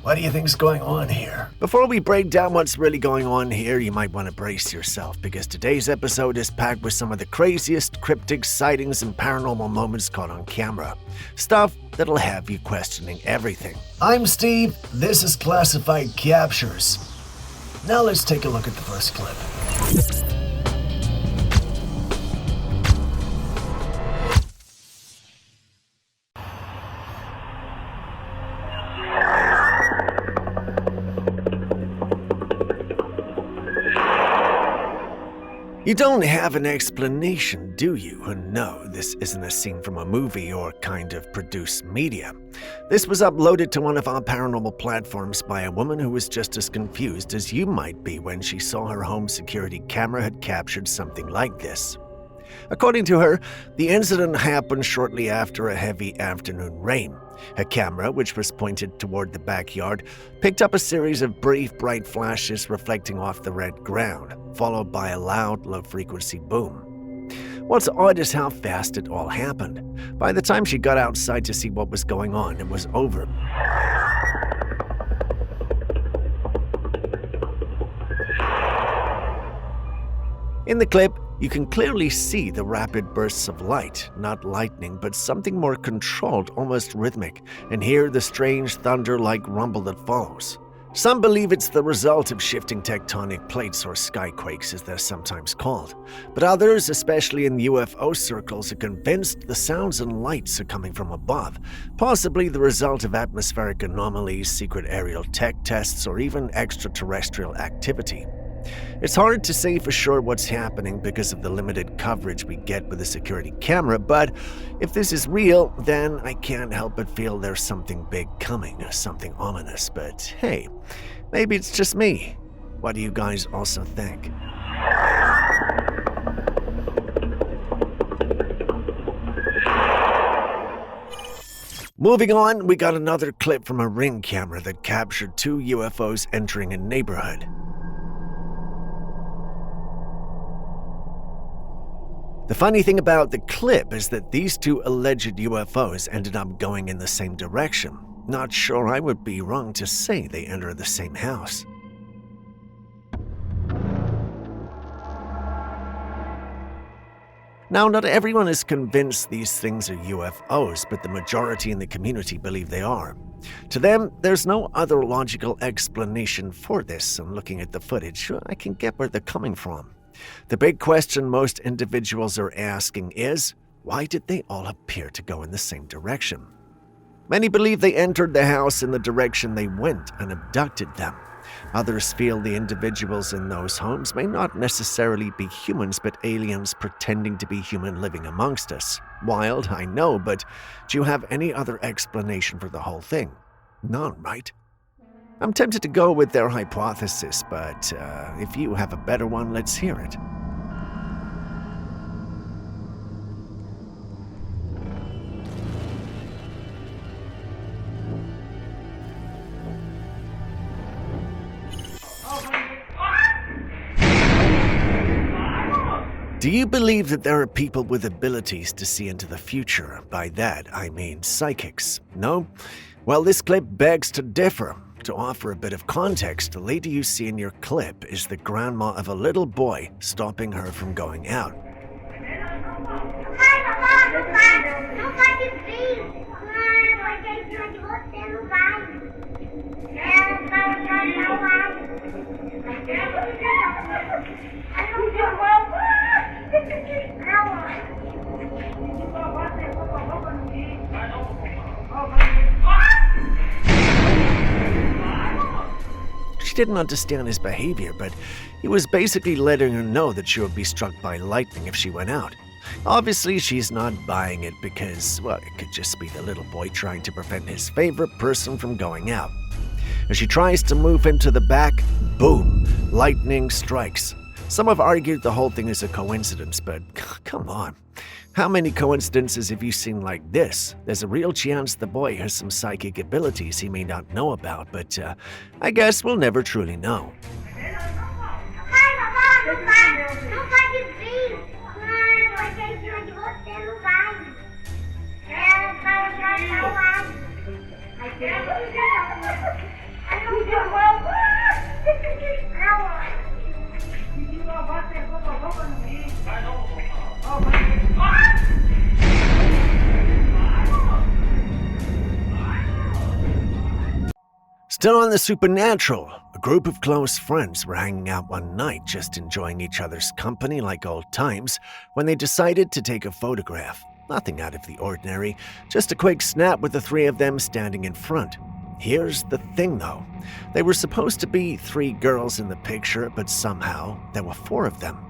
What do you think's going on here? Before we break down what's really going on here, you might want to brace yourself, because today's episode is packed with some of the craziest cryptic sightings and paranormal moments caught on camera. Stuff that'll have you questioning everything. I'm Steve, this is Classified Captures. Now let's take a look at the first clip. You don't have an explanation, do you? And no, this isn't a scene from a movie or kind of produced media. This was uploaded to one of our paranormal platforms by a woman who was just as confused as you might be when she saw her home security camera had captured something like this. According to her, the incident happened shortly after a heavy afternoon rain. Her camera, which was pointed toward the backyard, picked up a series of brief, bright flashes reflecting off the red ground, followed by a loud, low-frequency boom. What's odd is how fast it all happened. By the time she got outside to see what was going on, it was over. In the clip, you can clearly see the rapid bursts of light, not lightning, but something more controlled, almost rhythmic, and hear the strange thunder-like rumble that follows. Some believe it's the result of shifting tectonic plates, or skyquakes as they're sometimes called, but others, especially in UFO circles, are convinced the sounds and lights are coming from above, possibly the result of atmospheric anomalies, secret aerial tech tests, or even extraterrestrial activity. It's hard to say for sure what's happening because of the limited coverage we get with a security camera, but if this is real, then I can't help but feel there's something big coming, something ominous. But hey, maybe it's just me. What do you guys also think? Moving on, we got another clip from a Ring camera that captured two UFOs entering a neighborhood. The funny thing about the clip is that these two alleged UFOs ended up going in the same direction. Not sure I would be wrong to say they entered the same house. Now, not everyone is convinced these things are UFOs, but the majority in the community believe they are. To them, there's no other logical explanation for this, and looking at the footage, I can get where they're coming from. The big question most individuals are asking is, why did they all appear to go in the same direction? Many believe they entered the house in the direction they went and abducted them. Others feel the individuals in those homes may not necessarily be humans, but aliens pretending to be human living amongst us. Wild, I know, but do you have any other explanation for the whole thing? None, right? I'm tempted to go with their hypothesis, but if you have a better one, let's hear it. Do you believe that there are people with abilities to see into the future? By that, I mean psychics. No? Well, this clip begs to differ. To offer a bit of context, the lady you see in your clip is the grandma of a little boy stopping her from going out. She didn't understand his behavior, but he was basically letting her know that she would be struck by lightning if she went out. Obviously, she's not buying it because, well, it could just be the little boy trying to prevent his favorite person from going out. As she tries to move him to the back, boom, lightning strikes. Some have argued the whole thing is a coincidence, but come on. How many coincidences have you seen like this? There's a real chance the boy has some psychic abilities he may not know about, but I guess we'll never truly know. Still on the supernatural, a group of close friends were hanging out one night, just enjoying each other's company like old times, when they decided to take a photograph. Nothing out of the ordinary, just a quick snap with the three of them standing in front. Here's the thing though, they were supposed to be 3 girls in the picture, but somehow there were 4 of them.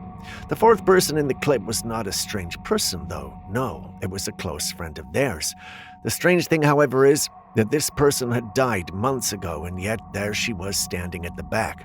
The 4th person in the clip was not a strange person though, no, it was a close friend of theirs. The strange thing, however, is that this person had died months ago, and yet there she was standing at the back.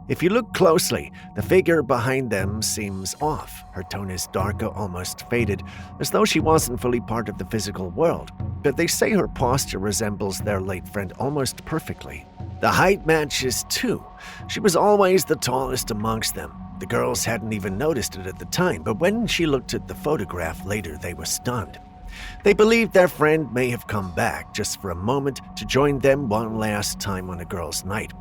If you look closely, the figure behind them seems off. Her tone is darker, almost faded, as though she wasn't fully part of the physical world. But they say her posture resembles their late friend almost perfectly. The height matches too. She was always the tallest amongst them. The girls hadn't even noticed it at the time, but when she looked at the photograph later, they were stunned. They believed their friend may have come back just for a moment to join them one last time on a girls' night.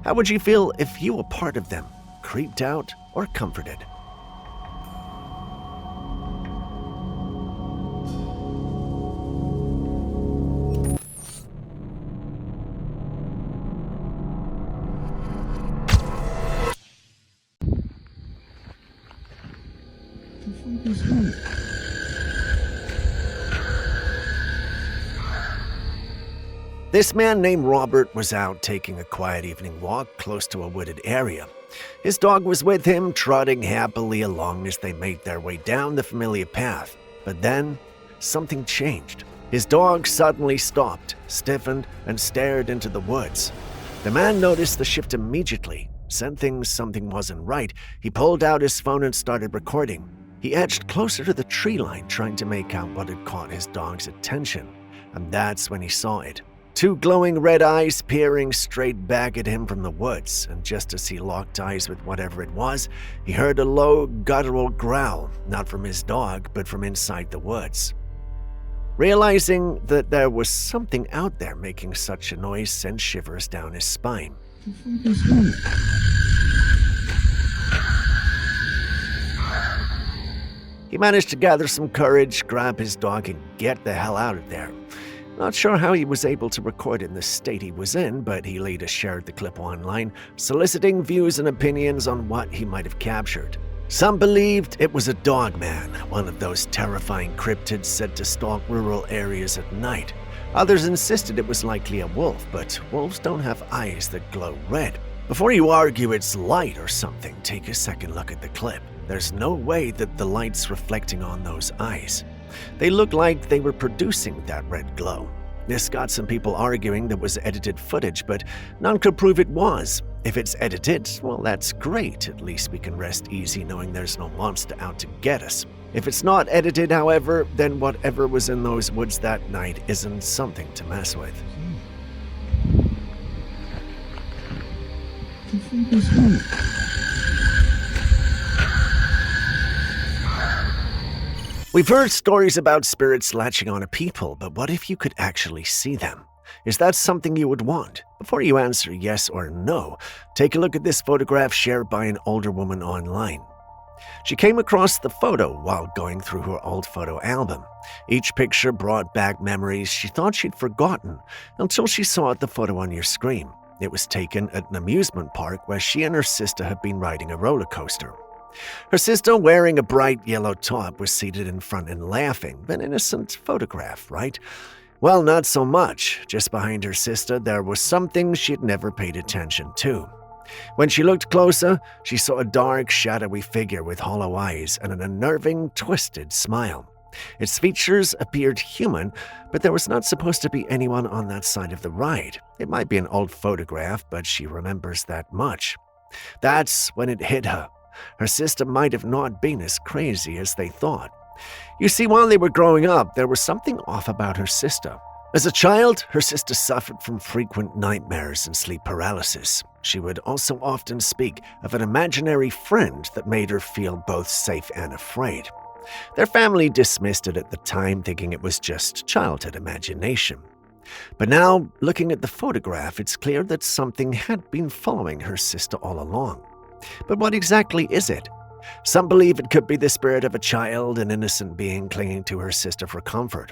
How would you feel if you were part of them, creeped out or comforted? This man named Robert was out taking a quiet evening walk close to a wooded area. His dog was with him, trotting happily along as they made their way down the familiar path. But then, something changed. His dog suddenly stopped, stiffened, and stared into the woods. The man noticed the shift immediately. Sensing something wasn't right, he pulled out his phone and started recording. He edged closer to the tree line, trying to make out what had caught his dog's attention. And that's when he saw it. 2 glowing red eyes peering straight back at him from the woods, and just as he locked eyes with whatever it was, he heard a low, guttural growl, not from his dog, but from inside the woods. Realizing that there was something out there making such a noise sent shivers down his spine. He managed to gather some courage, grab his dog, and get the hell out of there. Not sure how he was able to record in the state he was in, but he later shared the clip online, soliciting views and opinions on what he might have captured. Some believed it was a dog man, one of those terrifying cryptids said to stalk rural areas at night. Others insisted it was likely a wolf, but wolves don't have eyes that glow red. Before you argue it's light or something, take a second look at the clip. There's no way that the light's reflecting on those eyes. They look like they were producing that red glow. This got some people arguing that was edited footage, but none could prove it was. If it's edited, well, that's great. At least we can rest easy knowing there's no monster out to get us. If it's not edited, however, then whatever was in those woods that night isn't something to mess with. We've heard stories about spirits latching onto people, but what if you could actually see them? Is that something you would want? Before you answer yes or no, take a look at this photograph shared by an older woman online. She came across the photo while going through her old photo album. Each picture brought back memories she thought she'd forgotten until she saw the photo on your screen. It was taken at an amusement park where she and her sister had been riding a roller coaster. Her sister, wearing a bright yellow top, was seated in front and laughing. An innocent photograph, right? Well, not so much. Just behind her sister, there was something she'd never paid attention to. When she looked closer, she saw a dark, shadowy figure with hollow eyes and an unnerving, twisted smile. Its features appeared human, but there was not supposed to be anyone on that side of the ride. It might be an old photograph, but she remembers that much. That's when it hit her. Her sister might have not been as crazy as they thought. You see, while they were growing up, there was something off about her sister. As a child, her sister suffered from frequent nightmares and sleep paralysis. She would also often speak of an imaginary friend that made her feel both safe and afraid. Their family dismissed it at the time, thinking it was just childhood imagination. But now, looking at the photograph, it's clear that something had been following her sister all along. But what exactly is it? Some believe it could be the spirit of a child, an innocent being clinging to her sister for comfort.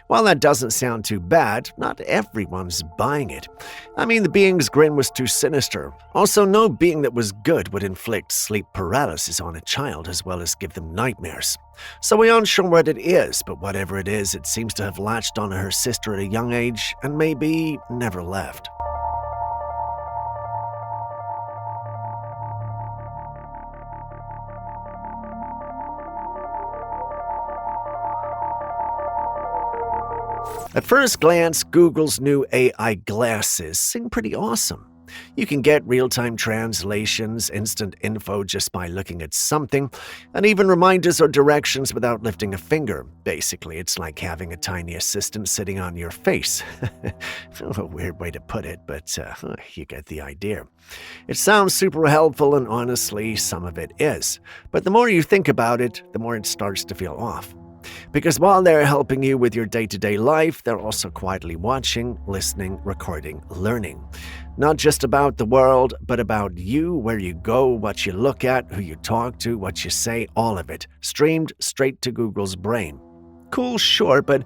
While that doesn't sound too bad, not everyone's buying it. I mean, the being's grin was too sinister. Also, no being that was good would inflict sleep paralysis on a child as well as give them nightmares. So we aren't sure what it is, but whatever it is, it seems to have latched onto her sister at a young age and maybe never left. At first glance, Google's new AI glasses seem pretty awesome. You can get real-time translations, instant info just by looking at something, and even reminders or directions without lifting a finger. Basically, it's like having a tiny assistant sitting on your face. A weird way to put it, but you get the idea. It sounds super helpful, and honestly, some of it is. But the more you think about it, the more it starts to feel off. Because while they're helping you with your day-to-day life, they're also quietly watching, listening, recording, learning. Not just about the world, but about you, where you go, what you look at, who you talk to, what you say, all of it, streamed straight to Google's brain. Cool, sure, but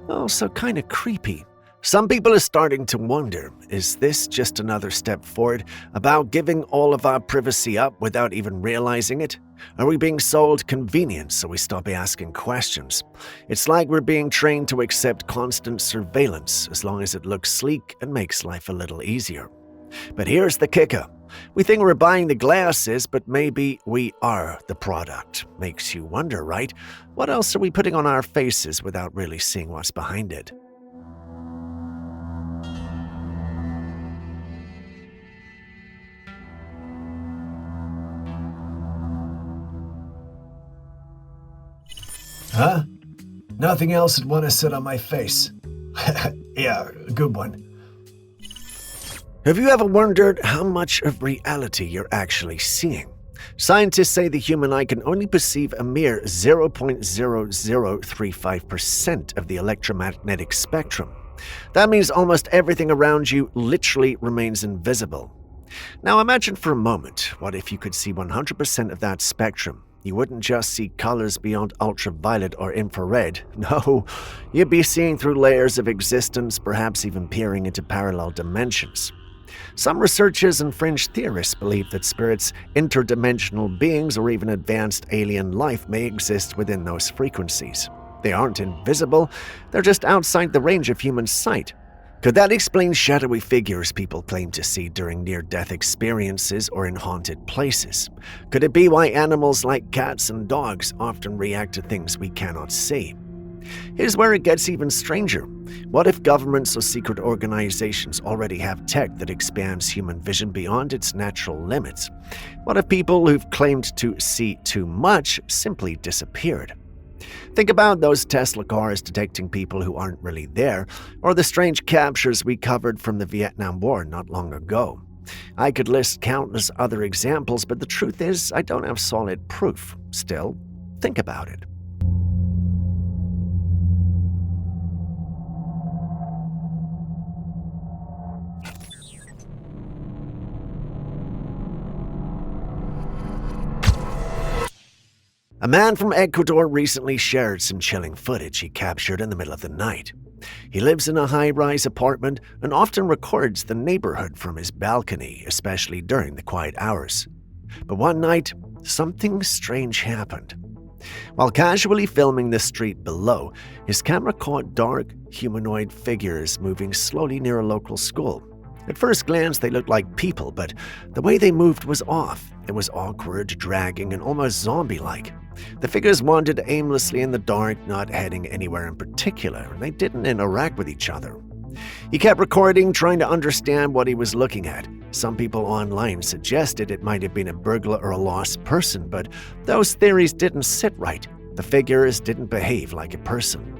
also kind of creepy. Some people are starting to wonder, is this just another step forward about giving all of our privacy up without even realizing it? Are we being sold convenience so we stop asking questions? It's like we're being trained to accept constant surveillance as long as it looks sleek and makes life a little easier. But here's the kicker. We think we're buying the glasses, but maybe we are the product. Makes you wonder, right? What else are we putting on our faces without really seeing what's behind it? Huh? Nothing else would want to sit on my face. Yeah, good one. Have you ever wondered how much of reality you're actually seeing? Scientists say the human eye can only perceive a mere 0.0035% of the electromagnetic spectrum. That means almost everything around you literally remains invisible. Now imagine for a moment, what if you could see 100% of that spectrum? You wouldn't just see colors beyond ultraviolet or infrared. No, you'd be seeing through layers of existence, perhaps even peering into parallel dimensions. Some researchers and fringe theorists believe that spirits, interdimensional beings, or even advanced alien life may exist within those frequencies. They aren't invisible, they're just outside the range of human sight. Could that explain shadowy figures people claim to see during near-death experiences or in haunted places? Could it be why animals like cats and dogs often react to things we cannot see? Here's where it gets even stranger. What if governments or secret organizations already have tech that expands human vision beyond its natural limits? What if people who've claimed to see too much simply disappeared? Think about those Tesla cars detecting people who aren't really there, or the strange captures we covered from the Vietnam War not long ago. I could list countless other examples, but the truth is, I don't have solid proof. Still, think about it. A man from Ecuador recently shared some chilling footage he captured in the middle of the night. He lives in a high-rise apartment and often records the neighborhood from his balcony, especially during the quiet hours. But one night, something strange happened. While casually filming the street below, his camera caught dark, humanoid figures moving slowly near a local school. At first glance, they looked like people, but the way they moved was off. It was awkward, dragging, and almost zombie-like. The figures wandered aimlessly in the dark, not heading anywhere in particular, and they didn't interact with each other. He kept recording, trying to understand what he was looking at. Some people online suggested it might have been a burglar or a lost person, but those theories didn't sit right. The figures didn't behave like a person.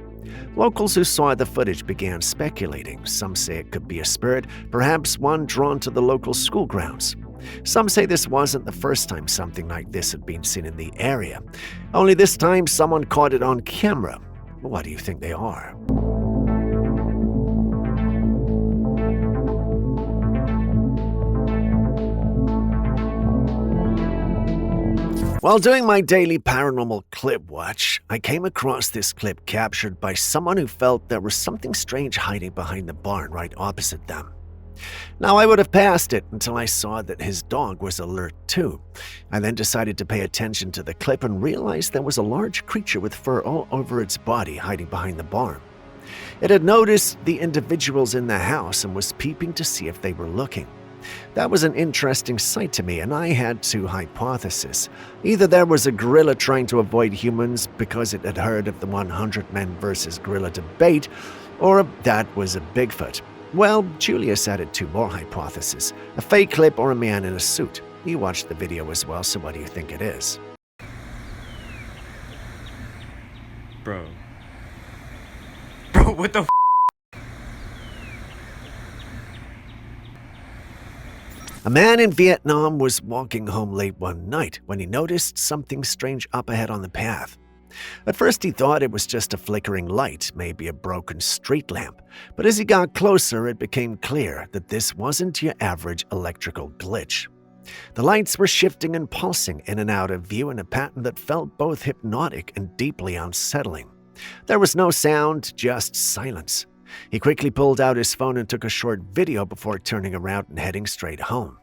Locals who saw the footage began speculating. Some say it could be a spirit, perhaps one drawn to the local school grounds. Some say this wasn't the first time something like this had been seen in the area. Only this time someone caught it on camera. What do you think they are? While doing my daily paranormal clip watch, I came across this clip captured by someone who felt there was something strange hiding behind the barn right opposite them. Now, I would have passed it until I saw that his dog was alert too. I then decided to pay attention to the clip and realized there was a large creature with fur all over its body hiding behind the barn. It had noticed the individuals in the house and was peeping to see if they were looking. That was an interesting sight to me, and I had two hypotheses. Either there was a gorilla trying to avoid humans because it had heard of the 100 men versus gorilla debate, or that was a Bigfoot. Well, Julius added two more hypotheses, a fake clip or a man in a suit. You watched the video as well, so what do you think it is? Bro, what the f***? A man in Vietnam was walking home late one night when he noticed something strange up ahead on the path. At first he thought it was just a flickering light, maybe a broken street lamp, but as he got closer it became clear that this wasn't your average electrical glitch. The lights were shifting and pulsing in and out of view in a pattern that felt both hypnotic and deeply unsettling. There was no sound, just silence. He quickly pulled out his phone and took a short video before turning around and heading straight home.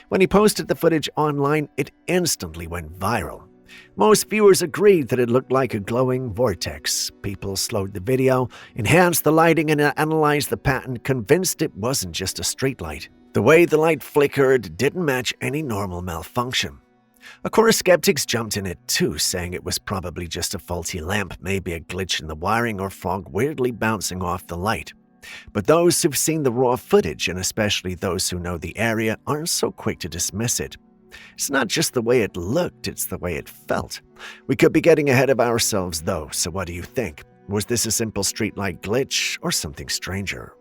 When he posted the footage online, it instantly went viral. Most viewers agreed that it looked like a glowing vortex. People slowed the video, enhanced the lighting, and analyzed the pattern, convinced it wasn't just a streetlight. The way the light flickered didn't match any normal malfunction. Of course, skeptics jumped in it too, saying it was probably just a faulty lamp, maybe a glitch in the wiring or fog weirdly bouncing off the light. But those who've seen the raw footage, and especially those who know the area, aren't so quick to dismiss it. It's not just the way it looked, it's the way it felt. We could be getting ahead of ourselves though, so what do you think? Was this a simple streetlight glitch or something stranger?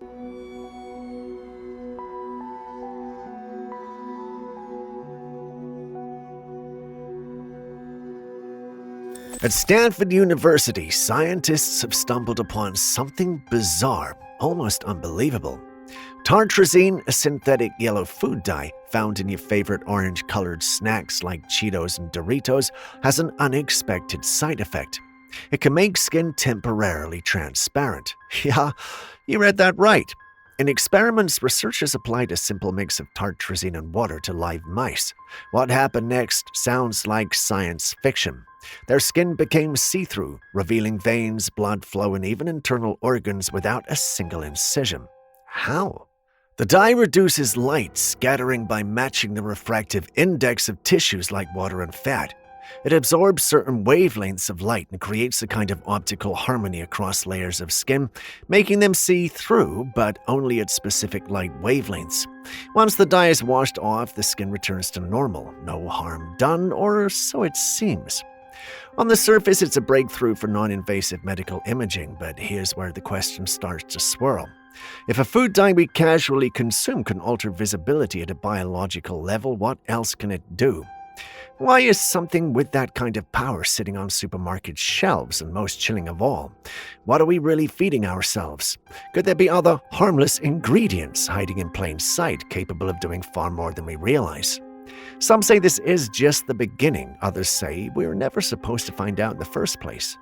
At Stanford University, scientists have stumbled upon something bizarre, almost unbelievable. Tartrazine, a synthetic yellow food dye found in your favorite orange-colored snacks like Cheetos and Doritos, has an unexpected side effect. It can make skin temporarily transparent. Yeah, you read that right. In experiments, researchers applied a simple mix of tartrazine and water to live mice. What happened next sounds like science fiction. Their skin became see-through, revealing veins, blood flow, and even internal organs without a single incision. How? The dye reduces light, scattering by matching the refractive index of tissues like water and fat. It absorbs certain wavelengths of light and creates a kind of optical harmony across layers of skin, making them see through, but only at specific light wavelengths. Once the dye is washed off, the skin returns to normal. No harm done, or so it seems. On the surface, it's a breakthrough for non-invasive medical imaging, but here's where the question starts to swirl. If a food dye we casually consume can alter visibility at a biological level, what else can it do? Why is something with that kind of power sitting on supermarket shelves? And most chilling of all, what are we really feeding ourselves? Could there be other harmless ingredients hiding in plain sight, capable of doing far more than we realize? Some say this is just the beginning. Others say we were never supposed to find out in the first place.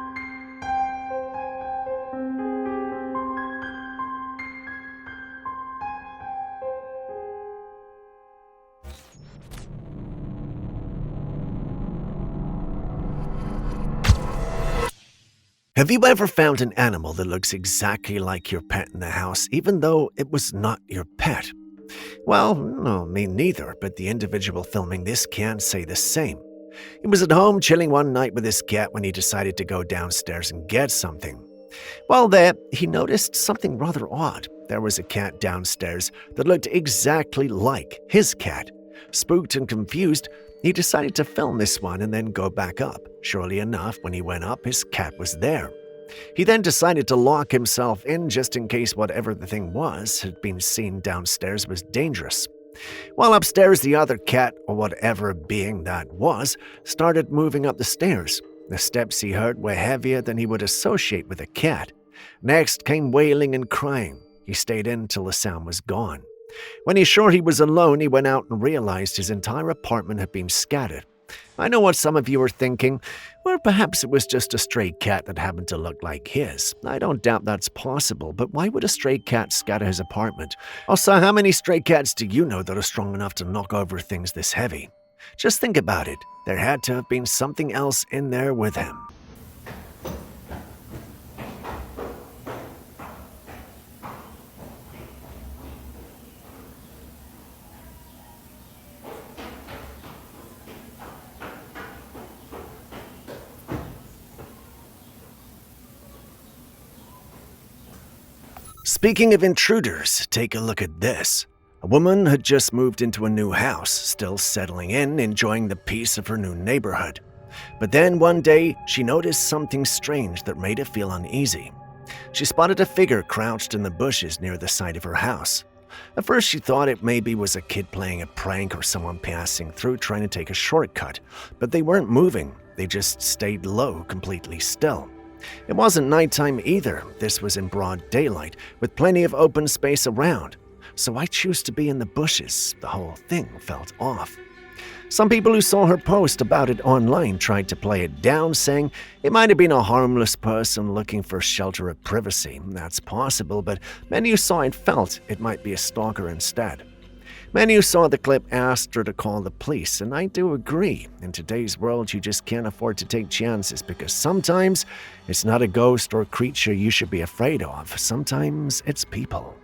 Have you ever found an animal that looks exactly like your pet in the house, even though it was not your pet? Well, no, me neither, but the individual filming this can say the same. He was at home chilling one night with his cat when he decided to go downstairs and get something. While there, he noticed something rather odd. There was a cat downstairs that looked exactly like his cat. Spooked and confused, he decided to film this one and then go back up. Surely enough, when he went up, his cat was there. He then decided to lock himself in just in case whatever the thing was had been seen downstairs was dangerous. While upstairs, the other cat, or whatever being that was, started moving up the stairs. The steps he heard were heavier than he would associate with a cat. Next came wailing and crying. He stayed in till the sound was gone. When he's sure he was alone, he went out and realized his entire apartment had been scattered. I know what some of you are thinking. Well, perhaps it was just a stray cat that happened to look like his. I don't doubt that's possible, but why would a stray cat scatter his apartment? Also, how many stray cats do you know that are strong enough to knock over things this heavy? Just think about it. There had to have been something else in there with him. Speaking of intruders, take a look at this. A woman had just moved into a new house, still settling in, enjoying the peace of her new neighborhood. But then one day, she noticed something strange that made her feel uneasy. She spotted a figure crouched in the bushes near the side of her house. At first, she thought it maybe was a kid playing a prank or someone passing through trying to take a shortcut, but they weren't moving. They just stayed low, completely still. It wasn't nighttime either. This was in broad daylight, with plenty of open space around. So I choose to be in the bushes. The whole thing felt off. Some people who saw her post about it online tried to play it down, saying it might have been a harmless person looking for shelter or privacy. That's possible, but many who saw it felt it might be a stalker instead. Many who saw the clip asked her to call the police, and I do agree. In today's world, you just can't afford to take chances because sometimes it's not a ghost or creature you should be afraid of. Sometimes it's people.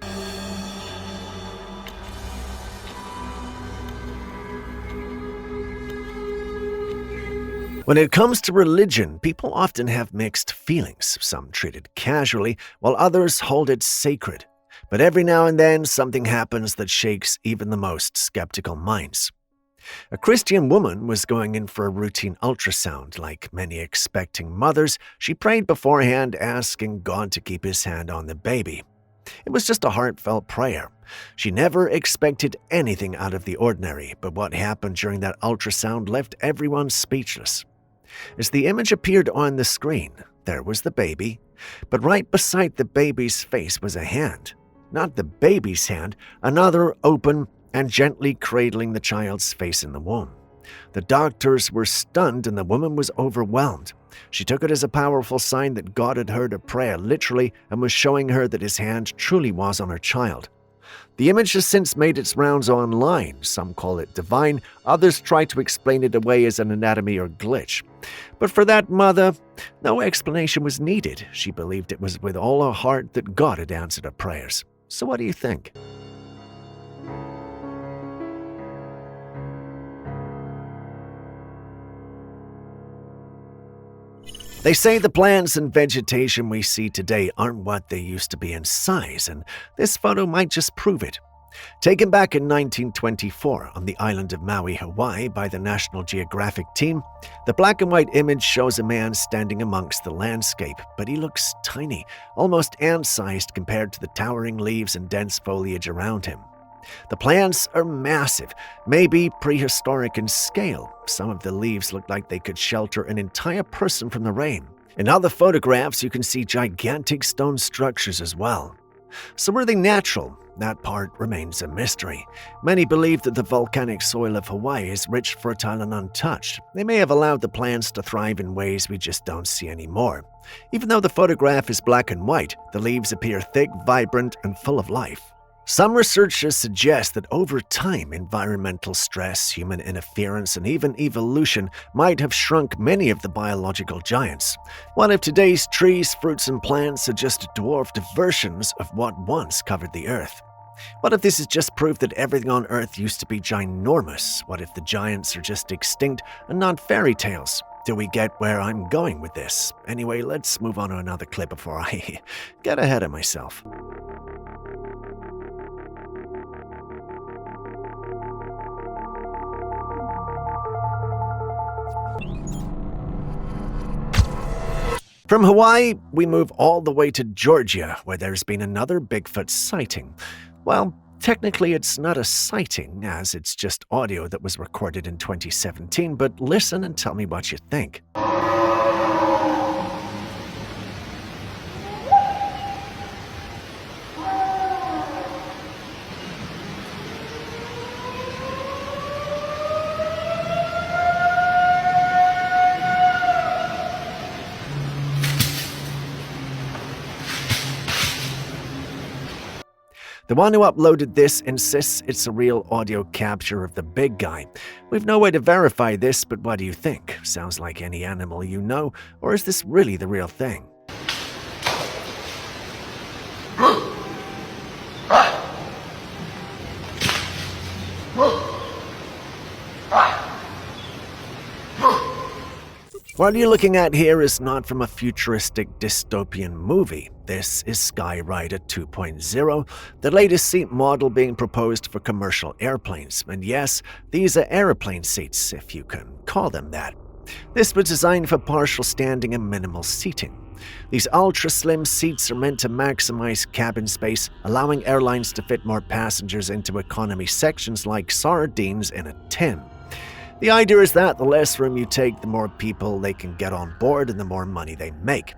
When it comes to religion, people often have mixed feelings. Some treat it casually, while others hold it sacred. But every now and then, something happens that shakes even the most skeptical minds. A Christian woman was going in for a routine ultrasound. Like many expecting mothers, she prayed beforehand, asking God to keep his hand on the baby. It was just a heartfelt prayer. She never expected anything out of the ordinary, but what happened during that ultrasound left everyone speechless. As the image appeared on the screen, there was the baby, but right beside the baby's face was a hand. Not the baby's hand, another open and gently cradling the child's face in the womb. The doctors were stunned and the woman was overwhelmed. She took it as a powerful sign that God had heard her prayer literally and was showing her that his hand truly was on her child. The image has since made its rounds online. Some call it divine, others try to explain it away as an anatomy or glitch. But for that mother, no explanation was needed. She believed it was with all her heart that God had answered her prayers. So what do you think? They say the plants and vegetation we see today aren't what they used to be in size, and this photo might just prove it. Taken back in 1924 on the island of Maui, Hawaii by the National Geographic team, the black and white image shows a man standing amongst the landscape, but he looks tiny, almost ant-sized compared to the towering leaves and dense foliage around him. The plants are massive, maybe prehistoric in scale. Some of the leaves look like they could shelter an entire person from the rain. In other photographs, you can see gigantic stone structures as well. So were they natural? That part remains a mystery. Many believe that the volcanic soil of Hawaii is rich, fertile, and untouched. They may have allowed the plants to thrive in ways we just don't see anymore. Even though the photograph is black and white, the leaves appear thick, vibrant, and full of life. Some researchers suggest that over time, environmental stress, human interference, and even evolution might have shrunk many of the biological giants. What if today's trees, fruits, and plants are just dwarfed versions of what once covered the earth? What if this is just proof that everything on Earth used to be ginormous? What if the giants are just extinct and not fairy tales? Do we get where I'm going with this? Anyway, let's move on to another clip before I get ahead of myself. From Hawaii, we move all the way to Georgia, where there's been another Bigfoot sighting. Well, technically it's not a sighting, as it's just audio that was recorded in 2017, but listen and tell me what you think. The one who uploaded this insists it's a real audio capture of the big guy. We've no way to verify this, but what do you think? Sounds like any animal you know, or is this really the real thing? What you're looking at here is not from a futuristic dystopian movie. This is Skyrider 2.0, the latest seat model being proposed for commercial airplanes. And yes, these are airplane seats, if you can call them that. This was designed for partial standing and minimal seating. These ultra-slim seats are meant to maximize cabin space, allowing airlines to fit more passengers into economy sections like sardines in a tin. The idea is that the less room you take, the more people they can get on board and the more money they make.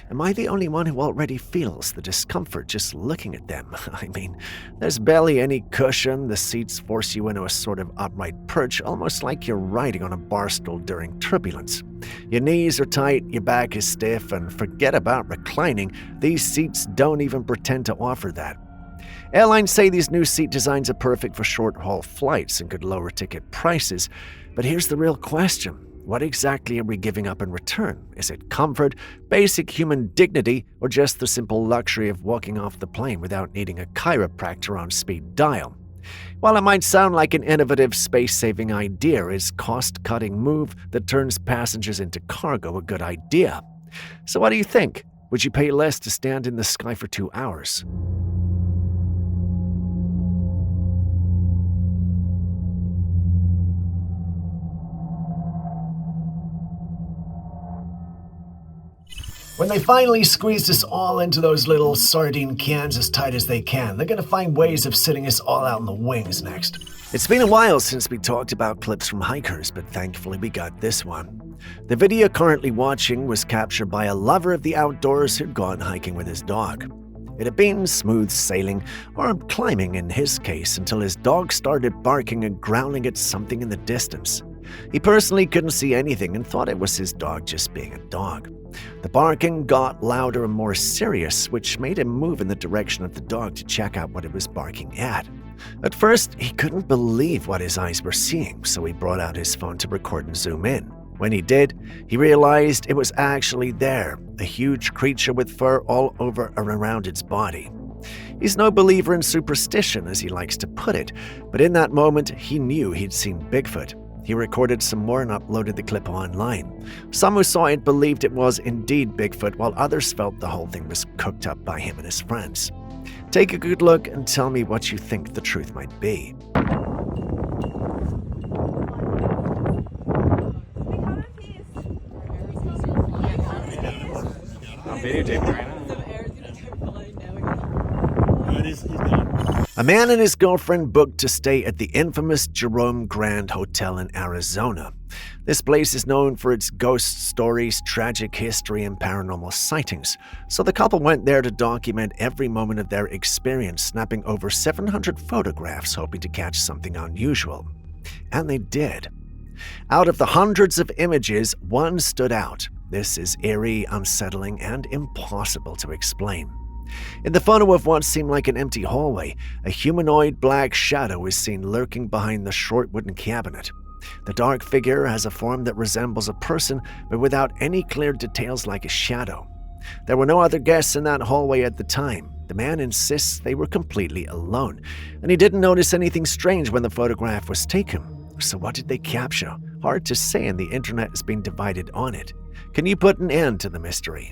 Am I the only one who already feels the discomfort just looking at them? I mean, there's barely any cushion, the seats force you into a sort of upright perch, almost like you're riding on a bar stool during turbulence. Your knees are tight, your back is stiff, and forget about reclining, these seats don't even pretend to offer that. Airlines say these new seat designs are perfect for short-haul flights and could lower ticket prices, but here's the real question. What exactly are we giving up in return? Is it comfort, basic human dignity, or just the simple luxury of walking off the plane without needing a chiropractor on speed dial? While it might sound like an innovative space-saving idea, is cost-cutting move that turns passengers into cargo a good idea? So what do you think? Would you pay less to stand in the sky for 2 hours? When they finally squeeze us all into those little sardine cans as tight as they can, they're gonna find ways of sitting us all out in the wings next. It's been a while since we talked about clips from hikers, but thankfully we got this one. The video you're currently watching was captured by a lover of the outdoors who'd gone hiking with his dog. It had been smooth sailing, or climbing in his case, until his dog started barking and growling at something in the distance. He personally couldn't see anything and thought it was his dog just being a dog. The barking got louder and more serious, which made him move in the direction of the dog to check out what it was barking at. At first, he couldn't believe what his eyes were seeing, so he brought out his phone to record and zoom in. When he did, he realized it was actually there, a huge creature with fur all over and around its body. He's no believer in superstition, as he likes to put it, but in that moment, he knew he'd seen Bigfoot. He recorded some more and uploaded the clip online. Some who saw it believed it was indeed Bigfoot, while others felt the whole thing was cooked up by him and his friends. Take a good look and tell me what you think the truth might be. I'm videotaping right now. A man and his girlfriend booked to stay at the infamous Jerome Grand Hotel in Arizona. This place is known for its ghost stories, tragic history, and paranormal sightings, so the couple went there to document every moment of their experience, snapping over 700 photographs hoping to catch something unusual. And they did. Out of the hundreds of images, one stood out. This is eerie, unsettling, and impossible to explain. In the photo of what seemed like an empty hallway, a humanoid black shadow is seen lurking behind the short wooden cabinet. The dark figure has a form that resembles a person, but without any clear details like a shadow. There were no other guests in that hallway at the time. The man insists they were completely alone, and he didn't notice anything strange when the photograph was taken. So what did they capture? Hard to say, and the internet has been divided on it. Can you put an end to the mystery?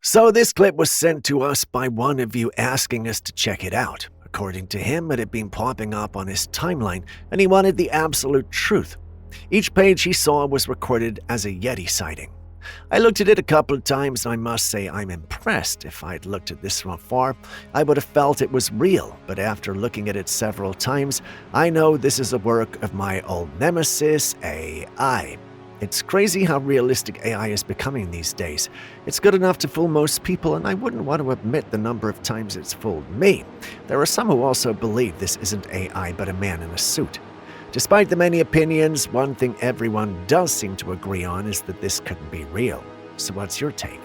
So this clip was sent to us by one of you asking us to check it out. According to him, it had been popping up on his timeline, and he wanted the absolute truth. Each page he saw was recorded as a Yeti sighting. I looked at it a couple of times, and I must say I'm impressed. If I'd looked at this from afar, I would have felt it was real, but after looking at it several times, I know this is a work of my old nemesis, AI. It's crazy how realistic AI is becoming these days. It's good enough to fool most people, and I wouldn't want to admit the number of times it's fooled me. There are some who also believe this isn't AI but a man in a suit. Despite the many opinions, one thing everyone does seem to agree on is that this couldn't be real. So what's your take?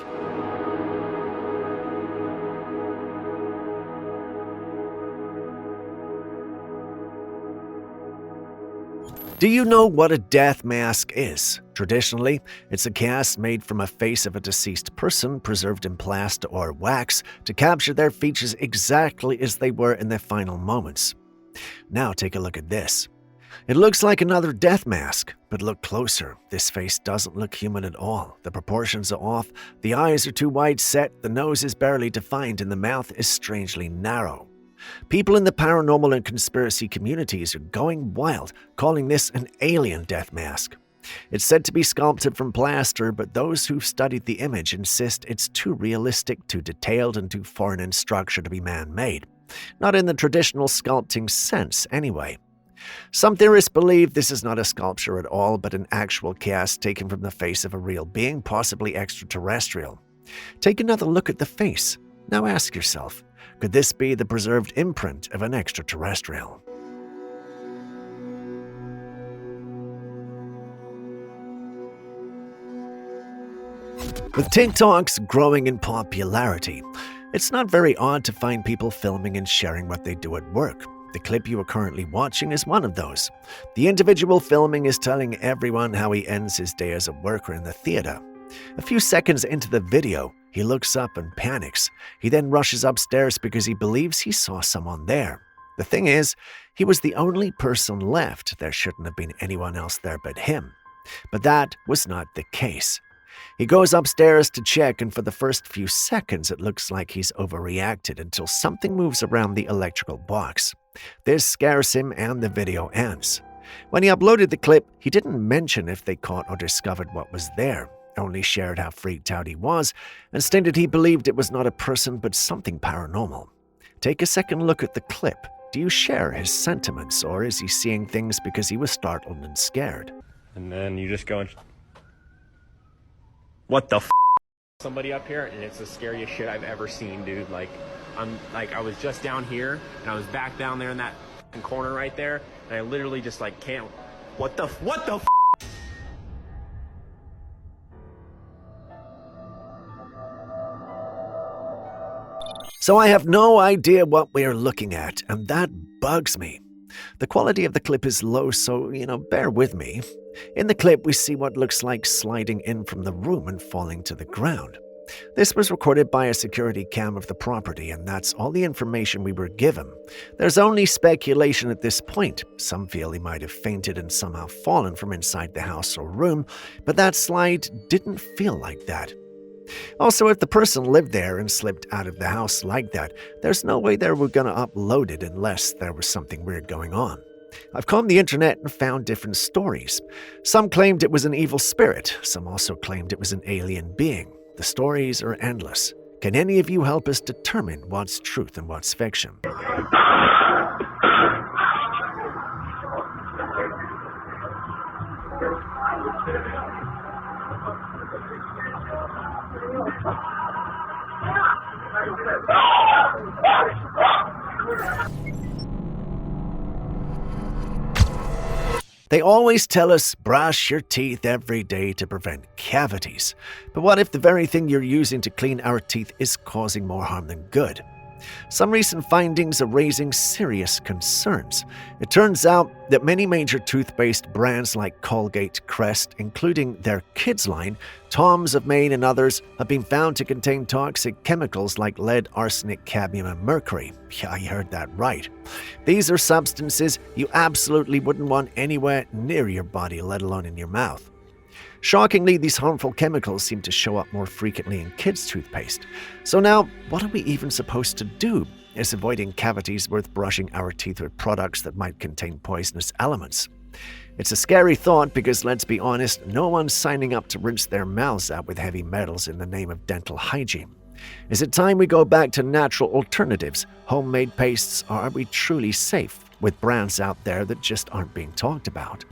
Do you know what a death mask is? Traditionally, it's a cast made from a face of a deceased person preserved in plaster or wax to capture their features exactly as they were in their final moments. Now take a look at this. It looks like another death mask, but look closer. This face doesn't look human at all. The proportions are off, the eyes are too wide set, the nose is barely defined, and the mouth is strangely narrow. People in the paranormal and conspiracy communities are going wild, calling this an alien death mask. It's said to be sculpted from plaster, but those who've studied the image insist it's too realistic, too detailed, and too foreign in structure to be man-made. Not in the traditional sculpting sense, anyway. Some theorists believe this is not a sculpture at all, but an actual cast taken from the face of a real being, possibly extraterrestrial. Take another look at the face. Now ask yourself, could this be the preserved imprint of an extraterrestrial? With TikToks growing in popularity, it's not very odd to find people filming and sharing what they do at work. The clip you are currently watching is one of those. The individual filming is telling everyone how he ends his day as a worker in the theater. A few seconds into the video, he looks up and panics. He then rushes upstairs because he believes he saw someone there. The thing is, he was the only person left. There shouldn't have been anyone else there but him. But that was not the case. He goes upstairs to check, and for the first few seconds, it looks like he's overreacted until something moves around the electrical box. This scares him, and the video ends. When he uploaded the clip, he didn't mention if they caught or discovered what was there, only shared how freaked out he was, and stated he believed it was not a person but something paranormal. Take a second look at the clip. Do you share his sentiments, or is he seeing things because he was startled and scared? And then you just go and... What the f? Somebody up here, and it's the scariest shit I've ever seen, dude. I was just down here, and I was back down there in that corner right there, and I literally just can't... What the f? So I have no idea what we're looking at, and that bugs me. The quality of the clip is low, so, bear with me. In the clip, we see what looks like sliding in from the room and falling to the ground. This was recorded by a security cam of the property, and that's all the information we were given. There's only speculation at this point. Some feel he might have fainted and somehow fallen from inside the house or room, but that slide didn't feel like that. Also, if the person lived there and slipped out of the house like that, there's no way they were going to upload it unless there was something weird going on. I've combed the internet and found different stories. Some claimed it was an evil spirit. Some also claimed it was an alien being. The stories are endless. Can any of you help us determine what's truth and what's fiction? They always tell us brush your teeth every day to prevent cavities. But what if the very thing you're using to clean our teeth is causing more harm than good? Some recent findings are raising serious concerns. It turns out that many major toothpaste brands like Colgate, Crest, including their kids line, Tom's of Maine and others, have been found to contain toxic chemicals like lead, arsenic, cadmium, and mercury. Yeah, you heard that right. These are substances you absolutely wouldn't want anywhere near your body, let alone in your mouth. Shockingly, these harmful chemicals seem to show up more frequently in kids' toothpaste. So now, what are we even supposed to do? Is avoiding cavities worth brushing our teeth with products that might contain poisonous elements? It's a scary thought because, let's be honest, no one's signing up to rinse their mouths out with heavy metals in the name of dental hygiene. Is it time we go back to natural alternatives, homemade pastes, or are we truly safe with brands out there that just aren't being talked about?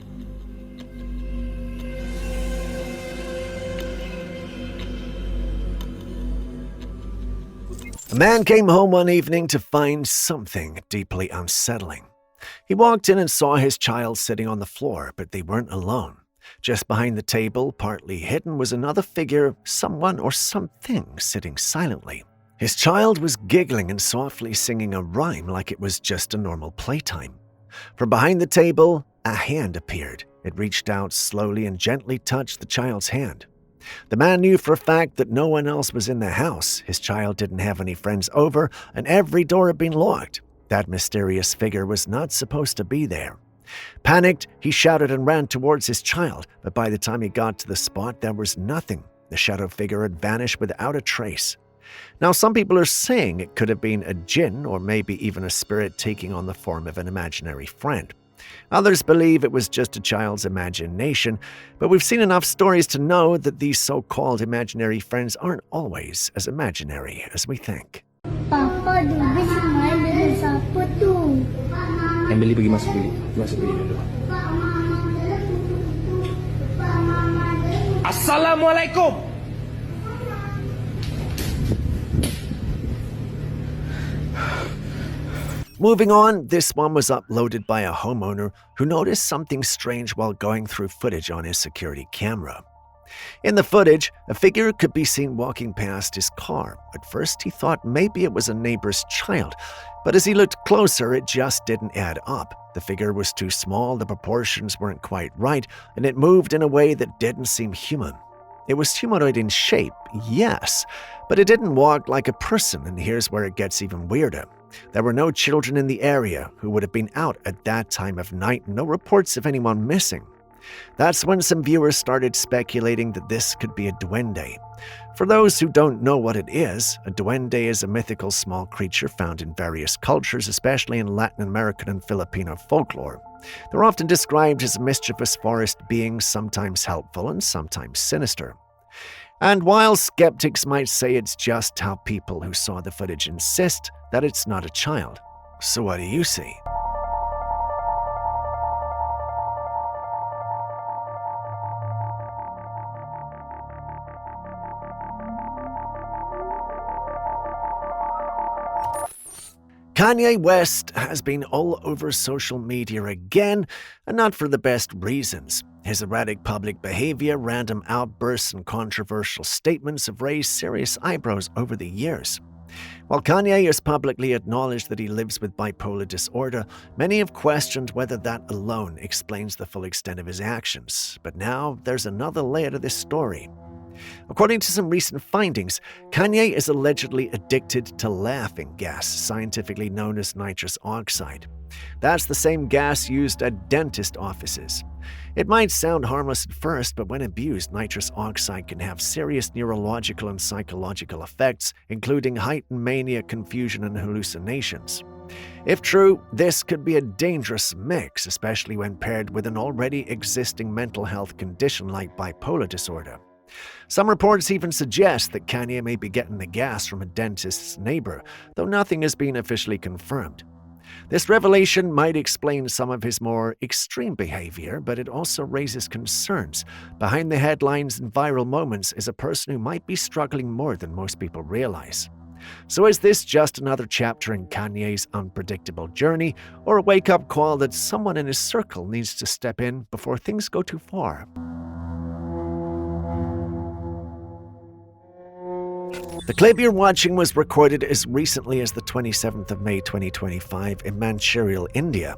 A man came home one evening to find something deeply unsettling. He walked in and saw his child sitting on the floor, but they weren't alone. Just behind the table, partly hidden, was another figure, someone or something sitting silently. His child was giggling and softly singing a rhyme like it was just a normal playtime. From behind the table, a hand appeared. It reached out slowly and gently touched the child's hand. The man knew for a fact that no one else was in the house. His child didn't have any friends over, and every door had been locked. That mysterious figure was not supposed to be there. Panicked, he shouted and ran towards his child, but by the time he got to the spot, there was nothing. The shadow figure had vanished without a trace. Now, some people are saying it could have been a jinn or maybe even a spirit taking on the form of an imaginary friend. Others believe it was just a child's imagination, but we've seen enough stories to know that these so-called imaginary friends aren't always as imaginary as we think. Papa, dulu semain dengan siapa tu? Emily pergi masuk bilik dulu. Assalamualaikum. Moving on, this one was uploaded by a homeowner who noticed something strange while going through footage on his security camera. In the footage, a figure could be seen walking past his car. At first, he thought maybe it was a neighbor's child, but as he looked closer, it just didn't add up. The figure was too small, the proportions weren't quite right, and it moved in a way that didn't seem human. It was humanoid in shape, yes, but it didn't walk like a person, and here's where it gets even weirder. There were no children in the area who would have been out at that time of night, and no reports of anyone missing. That's when some viewers started speculating that this could be a Dwende. For those who don't know what it is, a Dwende is a mythical small creature found in various cultures, especially in Latin American and Filipino folklore. They're often described as mischievous forest beings, sometimes helpful and sometimes sinister. And while skeptics might say it's just how people who saw the footage insist that it's not a child. So what do you see? Kanye West has been all over social media again, and not for the best reasons. His erratic public behavior, random outbursts, and controversial statements have raised serious eyebrows over the years. While Kanye has publicly acknowledged that he lives with bipolar disorder, many have questioned whether that alone explains the full extent of his actions. But now there's another layer to this story. According to some recent findings, Kanye is allegedly addicted to laughing gas, scientifically known as nitrous oxide. That's the same gas used at dentist offices. It might sound harmless at first, but when abused, nitrous oxide can have serious neurological and psychological effects, including heightened mania, confusion, and hallucinations. If true, this could be a dangerous mix, especially when paired with an already existing mental health condition like bipolar disorder. Some reports even suggest that Kanye may be getting the gas from a dentist's neighbor, though nothing has been officially confirmed. This revelation might explain some of his more extreme behavior, but it also raises concerns. Behind the headlines and viral moments is a person who might be struggling more than most people realize. So is this just another chapter in Kanye's unpredictable journey, or a wake-up call that someone in his circle needs to step in before things go too far? The clip you're watching was recorded as recently as the 27th of May 2025 in Manchurial, India.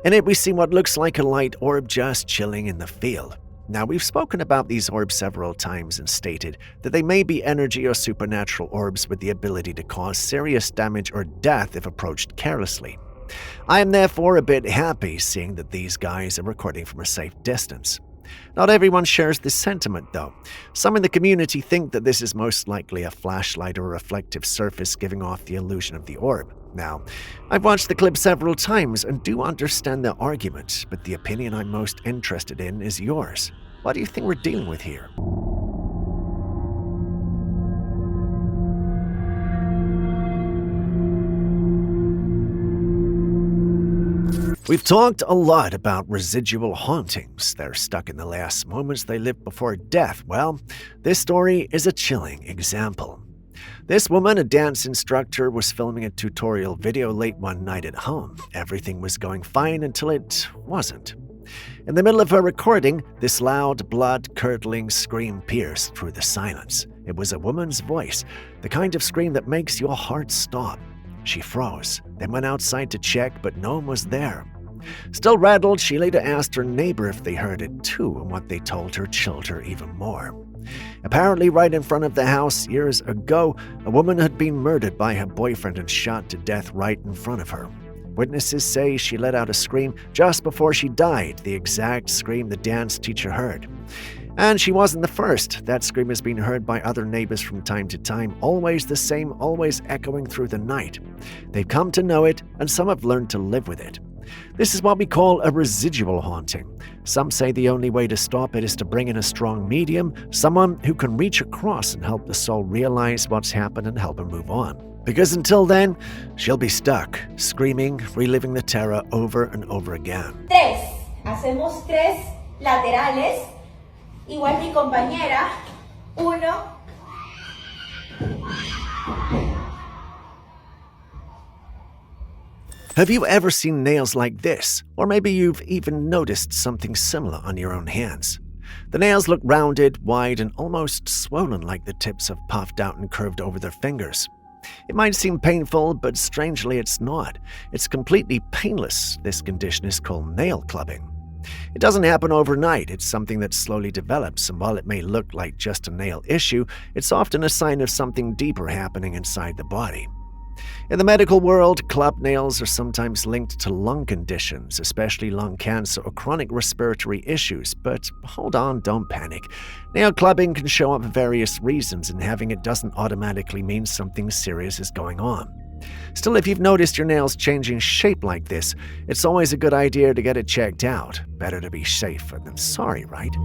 In it, we see what looks like a light orb just chilling in the field. Now, we've spoken about these orbs several times and stated that they may be energy or supernatural orbs with the ability to cause serious damage or death if approached carelessly. I am therefore a bit happy seeing that these guys are recording from a safe distance. Not everyone shares this sentiment, though. Some in the community think that this is most likely a flashlight or a reflective surface giving off the illusion of the orb. Now, I've watched the clip several times and do understand the argument, but the opinion I'm most interested in is yours. What do you think we're dealing with here? We've talked a lot about residual hauntings. They're stuck in the last moments they live before death. Well, this story is a chilling example. This woman, a dance instructor, was filming a tutorial video late one night at home. Everything was going fine until it wasn't. In the middle of her recording, this loud, blood-curdling scream pierced through the silence. It was a woman's voice, the kind of scream that makes your heart stop. She froze, then went outside to check, but no one was there. Still rattled, she later asked her neighbor if they heard it too, and what they told her chilled her even more. Apparently, right in front of the house years ago, a woman had been murdered by her boyfriend and shot to death right in front of her. Witnesses say she let out a scream just before she died, the exact scream the dance teacher heard. And she wasn't the first. That scream has been heard by other neighbors from time to time, always the same, always echoing through the night. They've come to know it, and some have learned to live with it. This is what we call a residual haunting. Some say the only way to stop it is to bring in a strong medium, someone who can reach across and help the soul realize what's happened and help her move on. Because until then, she'll be stuck, screaming, reliving the terror over and over again. Tres. Hacemos tres laterales. Igual mi compañera. Uno. Have you ever seen nails like this? Or maybe you've even noticed something similar on your own hands. The nails look rounded, wide, and almost swollen, like the tips have puffed out and curved over their fingers. It might seem painful, but strangely it's not. It's completely painless. This condition is called nail clubbing. It doesn't happen overnight. It's something that slowly develops, and while it may look like just a nail issue, it's often a sign of something deeper happening inside the body. In the medical world, club nails are sometimes linked to lung conditions, especially lung cancer or chronic respiratory issues. But hold on, don't panic. Nail clubbing can show up for various reasons, and having it doesn't automatically mean something serious is going on. Still, if you've noticed your nails changing shape like this, it's always a good idea to get it checked out. Better to be safe than sorry, right?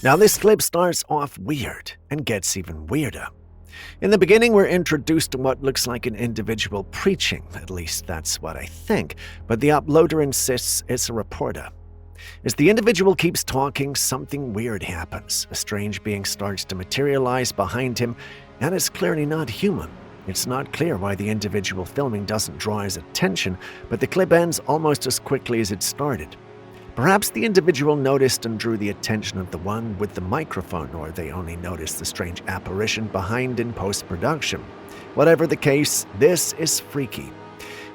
Now this clip starts off weird and gets even weirder. In the beginning, we're introduced to what looks like an individual preaching, at least that's what I think, but the uploader insists it's a reporter. As the individual keeps talking, something weird happens. A strange being starts to materialize behind him, and it's clearly not human. It's not clear why the individual filming doesn't draw his attention, but the clip ends almost as quickly as it started. Perhaps the individual noticed and drew the attention of the one with the microphone, or they only noticed the strange apparition behind in post-production. Whatever the case, this is freaky.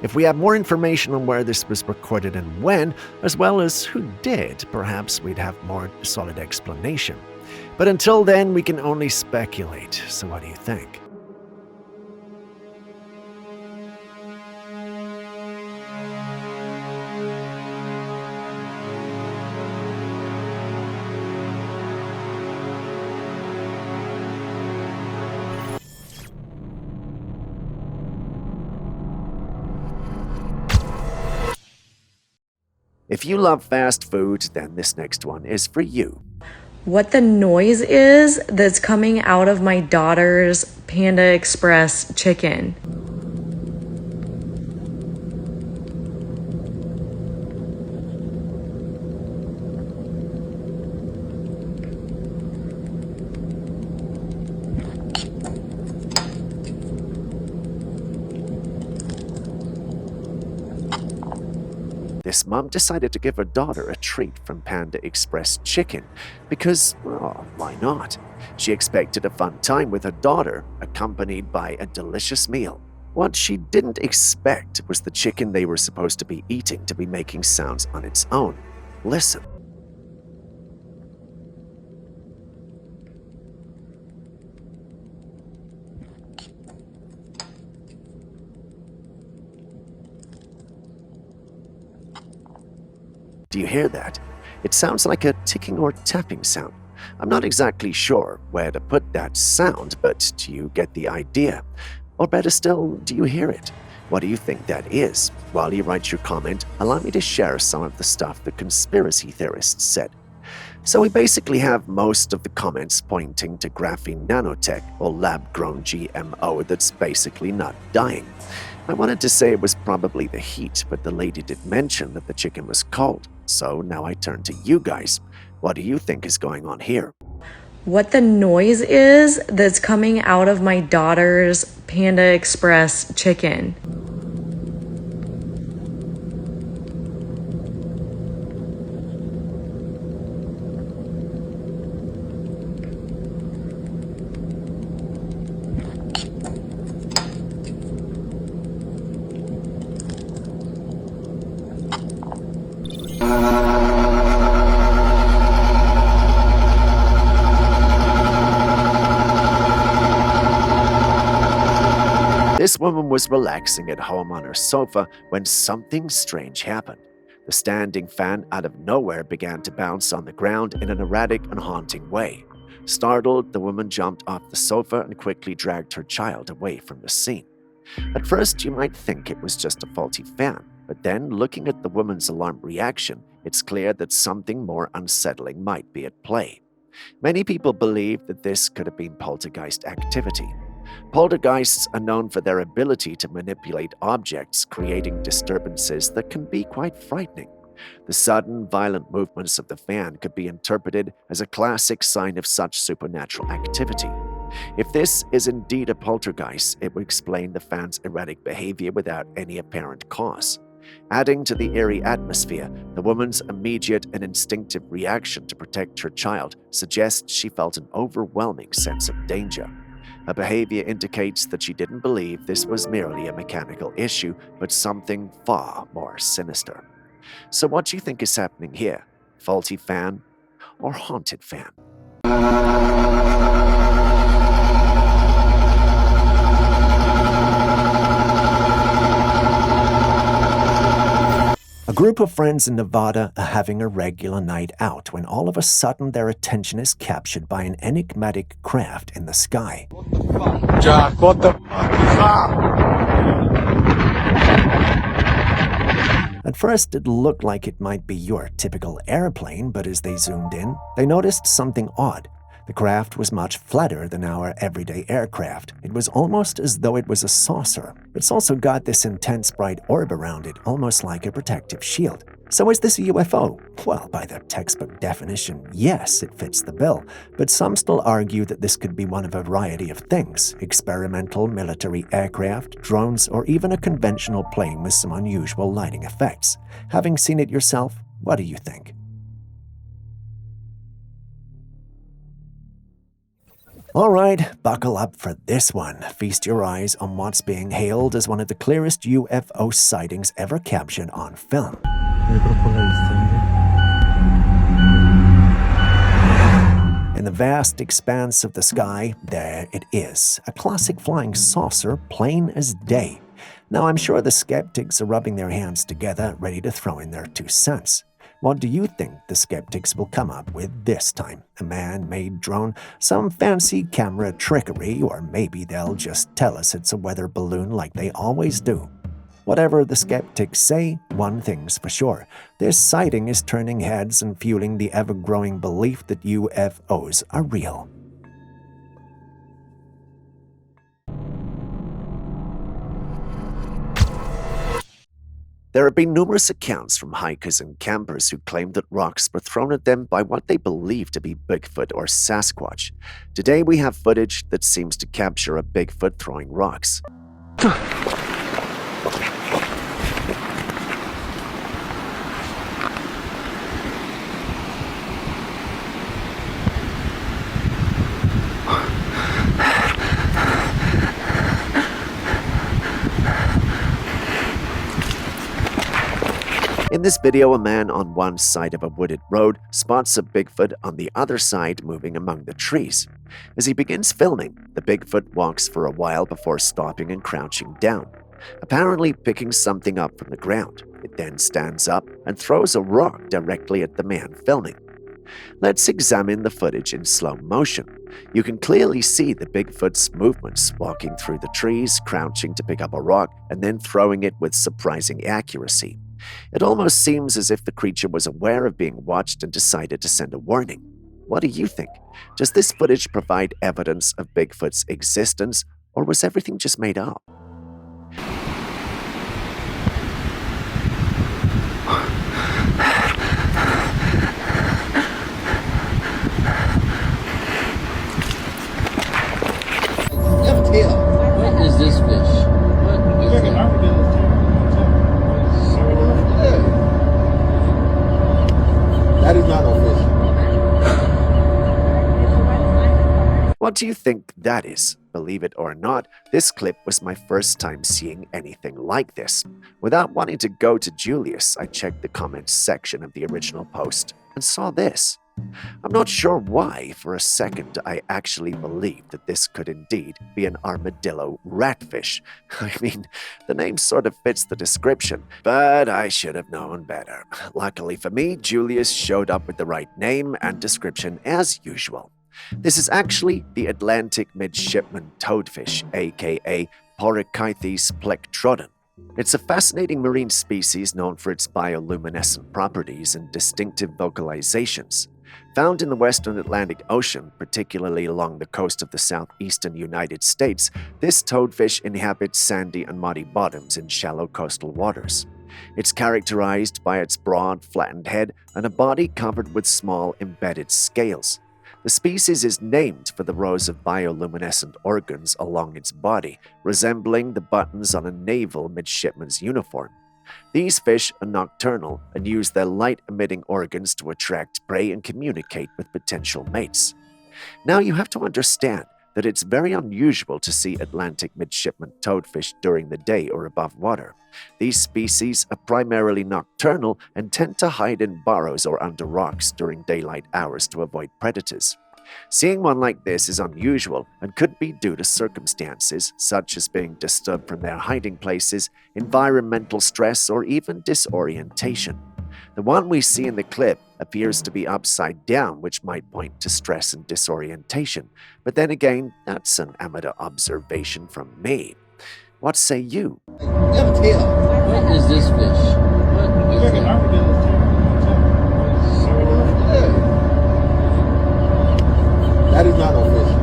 If we have more information on where this was recorded and when, as well as who did, perhaps we'd have more solid explanation. But until then, we can only speculate. So what do you think? If you love fast food, then this next one is for you. What the noise is that's coming out of my daughter's Panda Express chicken. This mom decided to give her daughter a treat from Panda Express chicken because, well, why not? She expected a fun time with her daughter, accompanied by a delicious meal. What she didn't expect was the chicken they were supposed to be eating to be making sounds on its own. Listen. Do you hear that? It sounds like a ticking or tapping sound. I'm not exactly sure where to put that sound, but do you get the idea? Or better still, do you hear it? What do you think that is? While you write your comment, allow me to share some of the stuff the conspiracy theorists said. So we basically have most of the comments pointing to graphene nanotech or lab-grown GMO that's basically not dying. I wanted to say it was probably the heat, but the lady did mention that the chicken was cold. So now I turn to you guys. What do you think is going on here? What the noise is that's coming out of my daughter's Panda Express chicken. This woman was relaxing at home on her sofa when something strange happened. The standing fan out of nowhere began to bounce on the ground in an erratic and haunting way. Startled, the woman jumped off the sofa and quickly dragged her child away from the scene. At first, you might think it was just a faulty fan, but then, looking at the woman's alarmed reaction, it's clear that something more unsettling might be at play. Many people believe that this could have been poltergeist activity. Poltergeists are known for their ability to manipulate objects, creating disturbances that can be quite frightening. The sudden, violent movements of the fan could be interpreted as a classic sign of such supernatural activity. If this is indeed a poltergeist, it would explain the fan's erratic behavior without any apparent cause. Adding to the eerie atmosphere, the woman's immediate and instinctive reaction to protect her child suggests she felt an overwhelming sense of danger. Her behavior indicates that she didn't believe this was merely a mechanical issue, but something far more sinister. So what do you think is happening here? Faulty fan or haunted fan? A group of friends in Nevada are having a regular night out when all of a sudden their attention is captured by an enigmatic craft in the sky. Jack, what the fuck? At first, it looked like it might be your typical airplane, but as they zoomed in, they noticed something odd. The craft was much flatter than our everyday aircraft. It was almost as though it was a saucer. It's also got this intense bright orb around it, almost like a protective shield. So is this a UFO? Well, by the textbook definition, yes, it fits the bill. But some still argue that this could be one of a variety of things: experimental military aircraft, drones, or even a conventional plane with some unusual lighting effects. Having seen it yourself, what do you think? All right, buckle up for this one. Feast your eyes on what's being hailed as one of the clearest UFO sightings ever captured on film. In the vast expanse of the sky, there it is, a classic flying saucer, plain as day. Now, I'm sure the skeptics are rubbing their hands together, ready to throw in their 2 cents. What do you think the skeptics will come up with this time? A man-made drone, some fancy camera trickery, or maybe they'll just tell us it's a weather balloon like they always do. Whatever the skeptics say, one thing's for sure. This sighting is turning heads and fueling the ever-growing belief that UFOs are real. There have been numerous accounts from hikers and campers who claim that rocks were thrown at them by what they believe to be Bigfoot or Sasquatch. Today we have footage that seems to capture a Bigfoot throwing rocks. In this video, a man on one side of a wooded road spots a Bigfoot on the other side moving among the trees. As he begins filming, the Bigfoot walks for a while before stopping and crouching down, apparently picking something up from the ground. It then stands up and throws a rock directly at the man filming. Let's examine the footage in slow motion. You can clearly see the Bigfoot's movements, walking through the trees, crouching to pick up a rock, and then throwing it with surprising accuracy. It almost seems as if the creature was aware of being watched and decided to send a warning. What do you think? Does this footage provide evidence of Bigfoot's existence, or was everything just made up? What is this fish? What is it? That is not no fish. What do you think that is? Believe it or not, this clip was my first time seeing anything like this. Without wanting to go to Julius, I checked the comments section of the original post and saw this. I'm not sure why, for a second, I actually believed that this could indeed be an armadillo ratfish. I mean, the name sort of fits the description, but I should have known better. Luckily for me, Julius showed up with the right name and description as usual. This is actually the Atlantic midshipman toadfish, aka Poltergeist plectrodon. It's a fascinating marine species known for its bioluminescent properties and distinctive vocalizations. Found in the western Atlantic Ocean, particularly along the coast of the southeastern United States, this toadfish inhabits sandy and muddy bottoms in shallow coastal waters. It's characterized by its broad, flattened head and a body covered with small, embedded scales. The species is named for the rows of bioluminescent organs along its body, resembling the buttons on a naval midshipman's uniform. These fish are nocturnal and use their light-emitting organs to attract prey and communicate with potential mates. Now you have to understand that it's very unusual to see Atlantic midshipman toadfish during the day or above water. These species are primarily nocturnal and tend to hide in burrows or under rocks during daylight hours to avoid predators. Seeing one like this is unusual and could be due to circumstances such as being disturbed from their hiding places, environmental stress, or even disorientation. The one we see in the clip appears to be upside down, which might point to stress and disorientation. But then again, that's an amateur observation from me. What say you? What is this fish? What is it? That is not no fish.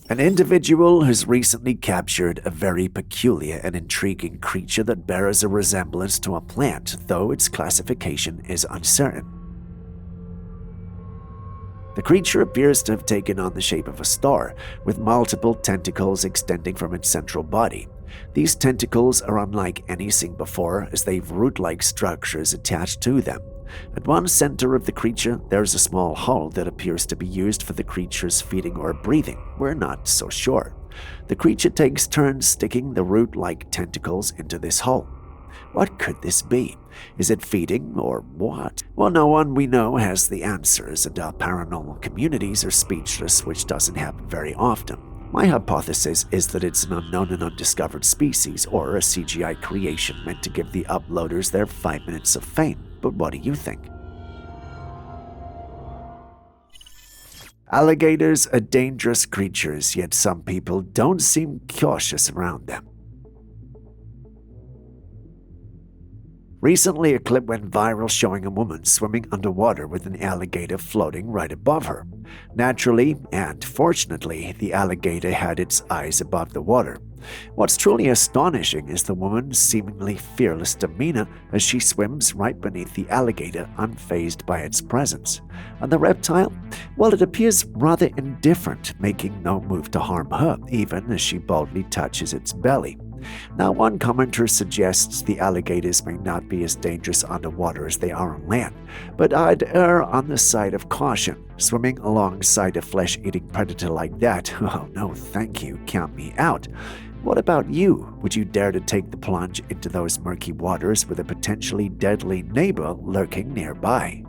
An individual has recently captured a very peculiar and intriguing creature that bears a resemblance to a plant, though its classification is uncertain. The creature appears to have taken on the shape of a star, with multiple tentacles extending from its central body. These tentacles are unlike any seen before, as they've root-like structures attached to them. At one center of the creature, there's a small hole that appears to be used for the creature's feeding or breathing. We're not so sure. The creature takes turns sticking the root-like tentacles into this hole. What could this be? Is it feeding or what? Well, no one we know has the answers, and our paranormal communities are speechless, which doesn't happen very often. My hypothesis is that it's an unknown and undiscovered species, or a CGI creation meant to give the uploaders their 5 minutes of fame. But what do you think? Alligators are dangerous creatures, yet some people don't seem cautious around them. Recently, a clip went viral showing a woman swimming underwater with an alligator floating right above her. Naturally, and fortunately, the alligator had its eyes above the water. What's truly astonishing is the woman's seemingly fearless demeanor as she swims right beneath the alligator, unfazed by its presence. And the reptile? Well, it appears rather indifferent, making no move to harm her, even as she boldly touches its belly. Now, one commenter suggests the alligators may not be as dangerous underwater as they are on land, but I'd err on the side of caution. Swimming alongside a flesh-eating predator like that, oh no thank you, count me out. What about you? Would you dare to take the plunge into those murky waters with a potentially deadly neighbor lurking nearby?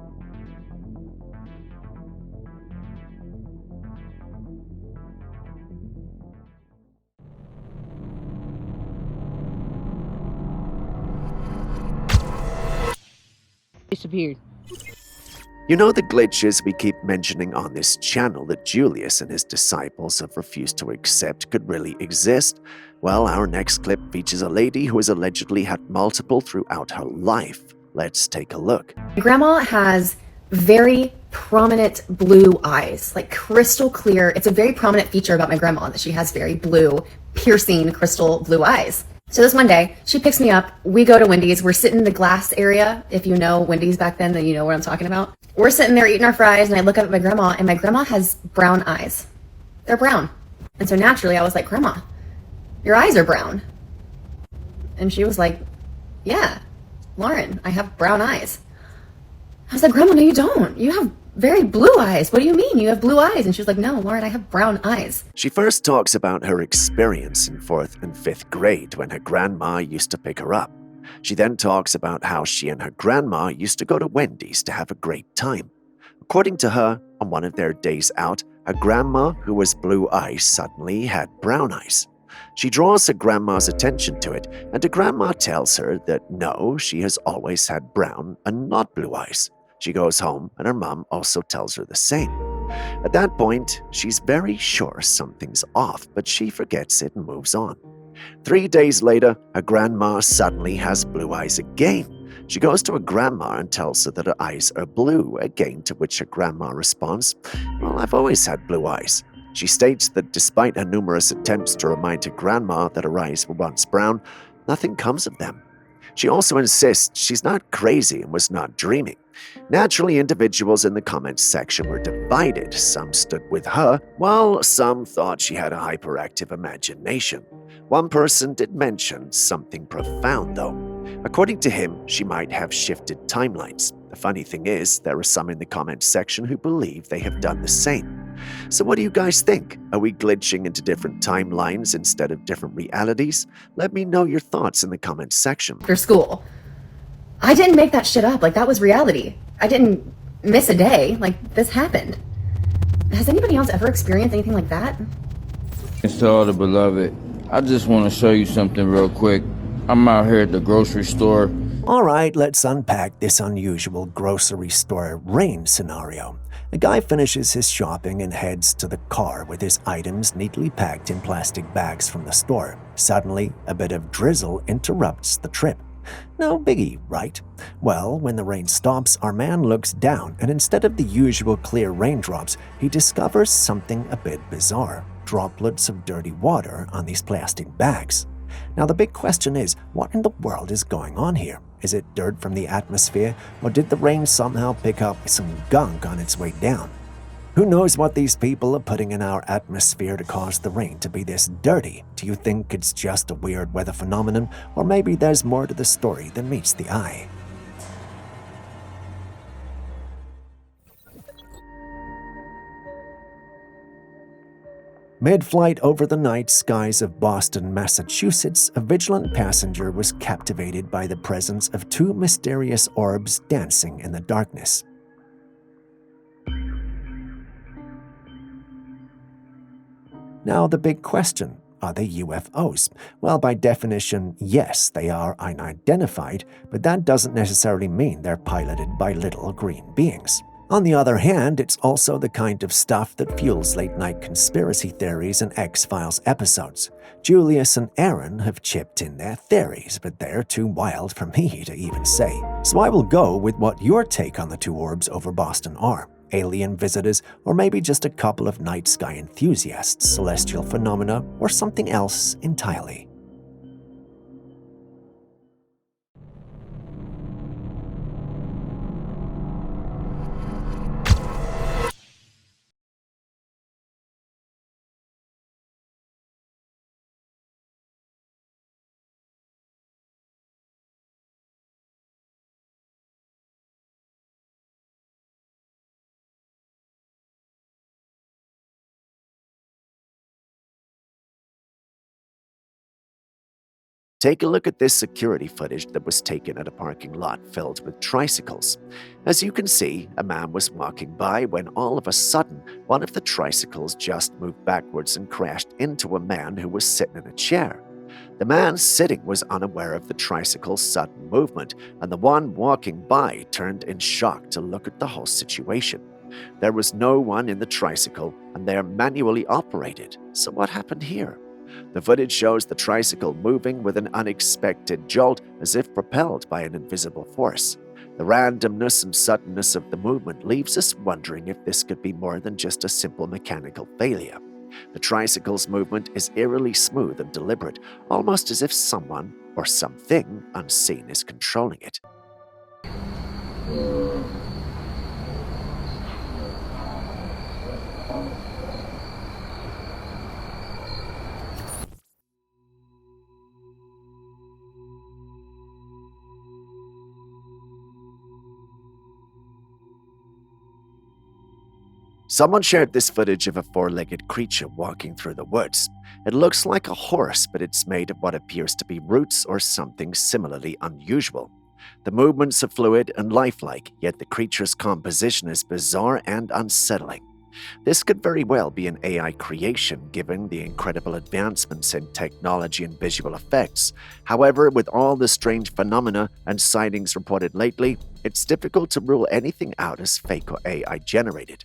Disappeared. You know the glitches we keep mentioning on this channel that Julius and his disciples have refused to accept could really exist? Well, our next clip features a lady who has allegedly had multiple throughout her life. Let's take a look. Grandma has very prominent blue eyes, like crystal clear. It's a very prominent feature about my grandma that she has very blue, piercing crystal blue eyes. So this one day, she picks me up. We go to Wendy's. We're sitting in the glass area. If you know Wendy's back then you know what I'm talking about. We're sitting there eating our fries, and I look up at my grandma, and my grandma has brown eyes. They're brown. And so naturally, I was like, Grandma, your eyes are brown. And she was like, yeah, Lauren, I have brown eyes. I was like, Grandma, no, you don't. You have very blue eyes. What do you mean? You have blue eyes. And she was like, no, Lauren, I have brown eyes. She first talks about her experience in 4th and 5th grade when her grandma used to pick her up. She then talks about how she and her grandma used to go to Wendy's to have a great time. According to her, on one of their days out, her grandma, who was blue eyes, suddenly had brown eyes. She draws her grandma's attention to it, and her grandma tells her that no, she has always had brown and not blue eyes. She goes home, and her mom also tells her the same. At that point, she's very sure something's off, but she forgets it and moves on. 3 days later, her grandma suddenly has blue eyes again. She goes to her grandma and tells her that her eyes are blue, again to which her grandma responds, well, I've always had blue eyes. She states that despite her numerous attempts to remind her grandma that her eyes were once brown, nothing comes of them. She also insists she's not crazy and was not dreaming. Naturally, individuals in the comments section were divided. Some stood with her, while some thought she had a hyperactive imagination. One person did mention something profound, though. According to him, she might have shifted timelines. The funny thing is, there are some in the comments section who believe they have done the same. So what do you guys think? Are we glitching into different timelines instead of different realities? Let me know your thoughts in the comments section. After school, I didn't make that shit up. Like, that was reality. I didn't miss a day. Like, this happened. Has anybody else ever experienced anything like that? It's to all the beloved. I just want to show you something real quick. I'm out here at the grocery store. All right, let's unpack this unusual grocery store rain scenario. A guy finishes his shopping and heads to the car with his items neatly packed in plastic bags from the store. Suddenly, a bit of drizzle interrupts the trip. No biggie, right? Well, when the rain stops, our man looks down, and instead of the usual clear raindrops, he discovers something a bit bizarre. Droplets of dirty water on these plastic bags. Now the big question is, what in the world is going on here? Is it dirt from the atmosphere, or did the rain somehow pick up some gunk on its way down? Who knows what these people are putting in our atmosphere to cause the rain to be this dirty? Do you think it's just a weird weather phenomenon, or maybe there's more to the story than meets the eye? Mid-flight over the night skies of Boston, Massachusetts, a vigilant passenger was captivated by the presence of two mysterious orbs dancing in the darkness. Now the big question, are they UFOs? Well, by definition, yes, they are unidentified, but that doesn't necessarily mean they're piloted by little green beings. On the other hand, it's also the kind of stuff that fuels late-night conspiracy theories and X-Files episodes. Julius and Aaron have chipped in their theories, but they're too wild for me to even say. So I will go with what your take on the two orbs over Boston are. Alien visitors, or maybe just a couple of night sky enthusiasts, celestial phenomena, or something else entirely. Take a look at this security footage that was taken at a parking lot filled with tricycles. As you can see, a man was walking by when all of a sudden, one of the tricycles just moved backwards and crashed into a man who was sitting in a chair. The man sitting was unaware of the tricycle's sudden movement, and the one walking by turned in shock to look at the whole situation. There was no one in the tricycle, and they are manually operated. So what happened here? The footage shows the tricycle moving with an unexpected jolt as if propelled by an invisible force. The randomness and suddenness of the movement leaves us wondering if this could be more than just a simple mechanical failure. The tricycle's movement is eerily smooth and deliberate, almost as if someone or something unseen is controlling it. Someone shared this footage of a four-legged creature walking through the woods. It looks like a horse, but it's made of what appears to be roots or something similarly unusual. The movements are fluid and lifelike, yet the creature's composition is bizarre and unsettling. This could very well be an AI creation, given the incredible advancements in technology and visual effects. However, with all the strange phenomena and sightings reported lately, it's difficult to rule anything out as fake or AI generated.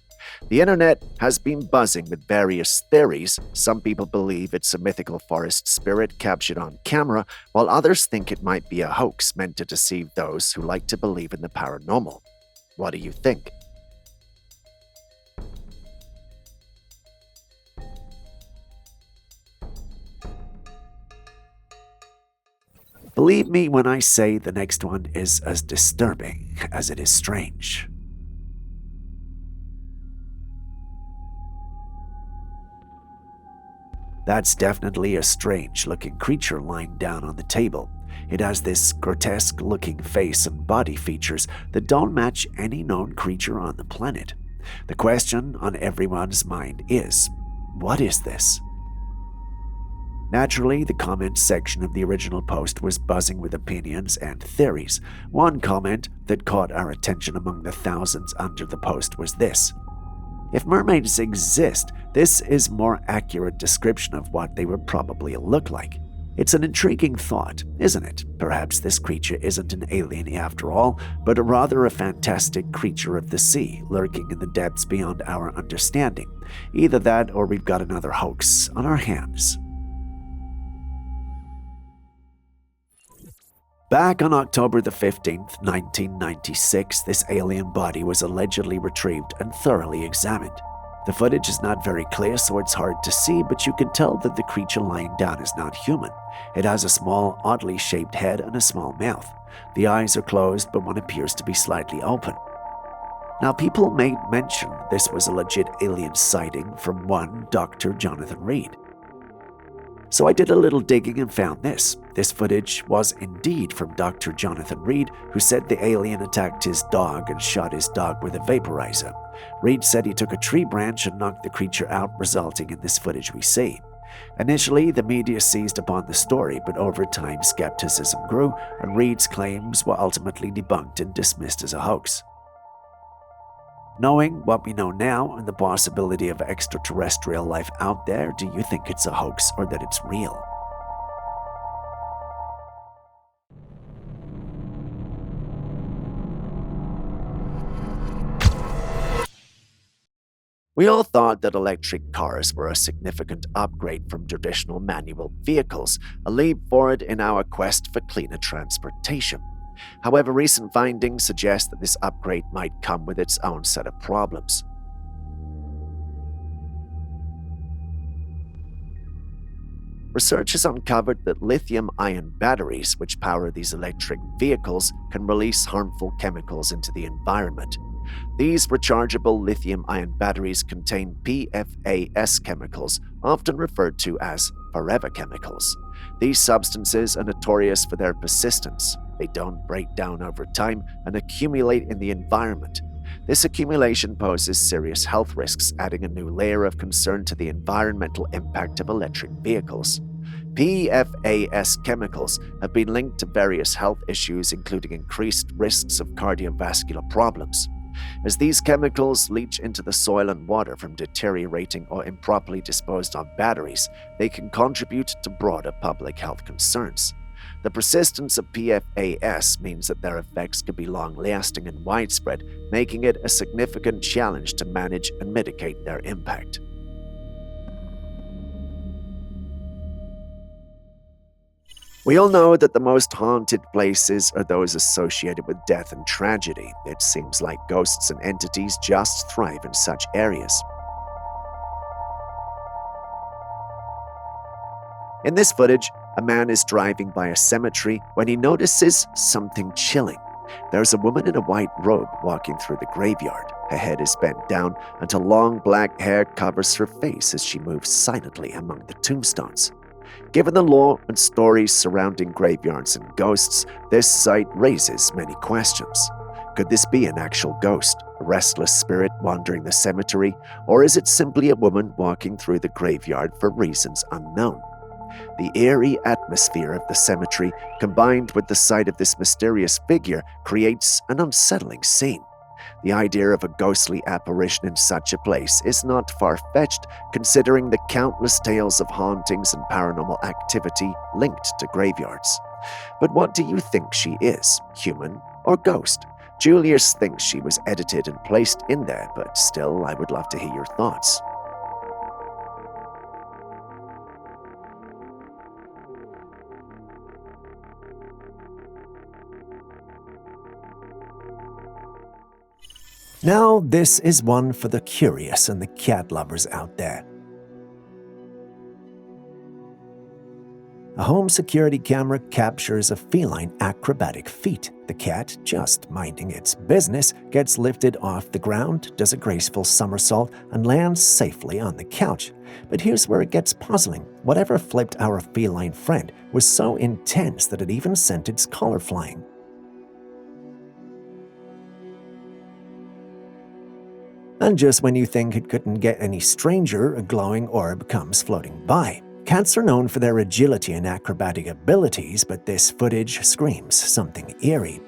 The internet has been buzzing with various theories. Some people believe it's a mythical forest spirit captured on camera, while others think it might be a hoax meant to deceive those who like to believe in the paranormal. What do you think? Believe me when I say the next one is as disturbing as it is strange. That's definitely a strange-looking creature lying down on the table. It has this grotesque-looking face and body features that don't match any known creature on the planet. The question on everyone's mind is, what is this? Naturally, the comment section of the original post was buzzing with opinions and theories. One comment that caught our attention among the thousands under the post was this: if mermaids exist, this is a more accurate description of what they would probably look like. It's an intriguing thought, isn't it? Perhaps this creature isn't an alien after all, but rather a fantastic creature of the sea, lurking in the depths beyond our understanding. Either that or we've got another hoax on our hands. Back on October the 15th, 1996, this alien body was allegedly retrieved and thoroughly examined. The footage is not very clear, so it's hard to see, but you can tell that the creature lying down is not human. It has a small, oddly shaped head and a small mouth. The eyes are closed, but one appears to be slightly open. Now, people made mention this was a legit alien sighting from one Dr. Jonathan Reed. So I did a little digging and found this. This footage was indeed from Dr. Jonathan Reed, who said the alien attacked his dog and shot his dog with a vaporizer. Reed said he took a tree branch and knocked the creature out, resulting in this footage we see. Initially, the media seized upon the story, but over time skepticism grew, and Reed's claims were ultimately debunked and dismissed as a hoax. Knowing what we know now and the possibility of extraterrestrial life out there, do you think it's a hoax or that it's real? We all thought that electric cars were a significant upgrade from traditional manual vehicles, a leap forward in our quest for cleaner transportation. However, recent findings suggest that this upgrade might come with its own set of problems. Research has uncovered that lithium-ion batteries, which power these electric vehicles, can release harmful chemicals into the environment. These rechargeable lithium-ion batteries contain PFAS chemicals, often referred to as forever chemicals. These substances are notorious for their persistence. They don't break down over time and accumulate in the environment. This accumulation poses serious health risks, adding a new layer of concern to the environmental impact of electric vehicles. PFAS chemicals have been linked to various health issues, including increased risks of cardiovascular problems. As these chemicals leach into the soil and water from deteriorating or improperly disposed of batteries, they can contribute to broader public health concerns. The persistence of PFAS means that their effects could be long-lasting and widespread, making it a significant challenge to manage and mitigate their impact. We all know that the most haunted places are those associated with death and tragedy. It seems like ghosts and entities just thrive in such areas. In this footage, a man is driving by a cemetery when he notices something chilling. There's a woman in a white robe walking through the graveyard. Her head is bent down until long black hair covers her face as she moves silently among the tombstones. Given the lore and stories surrounding graveyards and ghosts, this sight raises many questions. Could this be an actual ghost, a restless spirit wandering the cemetery, or is it simply a woman walking through the graveyard for reasons unknown? The eerie atmosphere of the cemetery, combined with the sight of this mysterious figure, creates an unsettling scene. The idea of a ghostly apparition in such a place is not far-fetched, considering the countless tales of hauntings and paranormal activity linked to graveyards. But what do you think she is, human or ghost? Julius thinks she was edited and placed in there, but still, I would love to hear your thoughts. Now, this is one for the curious and the cat lovers out there. A home security camera captures a feline acrobatic feat. The cat, just minding its business, gets lifted off the ground, does a graceful somersault, and lands safely on the couch. But here's where it gets puzzling. Whatever flipped our feline friend was so intense that it even sent its collar flying. And just when you think it couldn't get any stranger, a glowing orb comes floating by. Cats are known for their agility and acrobatic abilities, but this footage screams something eerie.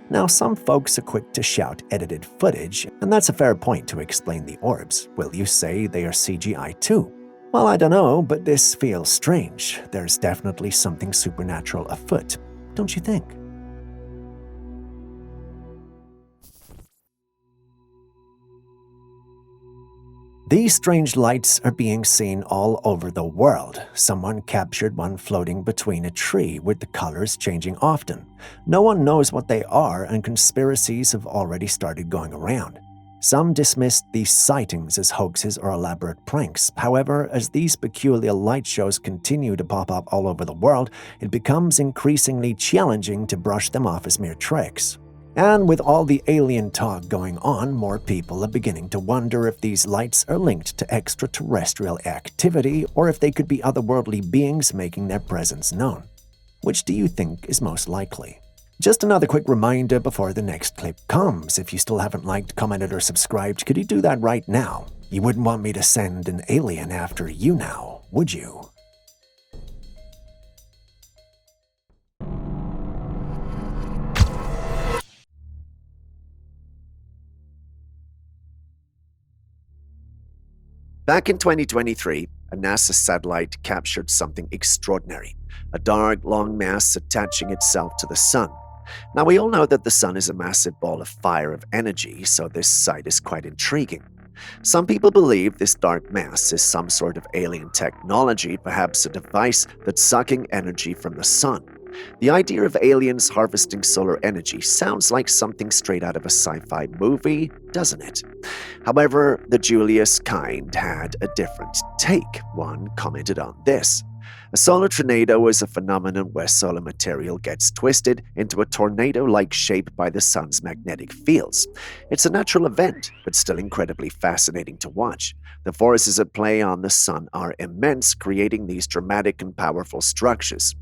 Now, some folks are quick to shout edited footage, and that's a fair point to explain the orbs. Will you say they are CGI too? Well, I don't know, but this feels strange. There's definitely something supernatural afoot, don't you think? These strange lights are being seen all over the world. Someone captured one floating between a tree with the colors changing often. No one knows what they are, and conspiracies have already started going around. Some dismissed these sightings as hoaxes or elaborate pranks. However, as these peculiar light shows continue to pop up all over the world, it becomes increasingly challenging to brush them off as mere tricks. And with all the alien talk going on, more people are beginning to wonder if these lights are linked to extraterrestrial activity or if they could be otherworldly beings making their presence known. Which do you think is most likely? Just another quick reminder before the next clip comes. If you still haven't liked, commented, or subscribed, could you do that right now? You wouldn't want me to send an alien after you now, would you? Back in 2023, a NASA satellite captured something extraordinary, a dark, long mass attaching itself to the sun. Now, we all know that the sun is a massive ball of fire of energy, so this sight is quite intriguing. Some people believe this dark mass is some sort of alien technology, perhaps a device that's sucking energy from the sun. The idea of aliens harvesting solar energy sounds like something straight out of a sci-fi movie, doesn't it? However, the Julius kind had a different take. One commented on this. A solar tornado is a phenomenon where solar material gets twisted into a tornado-like shape by the sun's magnetic fields. It's a natural event, but still incredibly fascinating to watch. The forces at play on the sun are immense, creating these dramatic and powerful structures.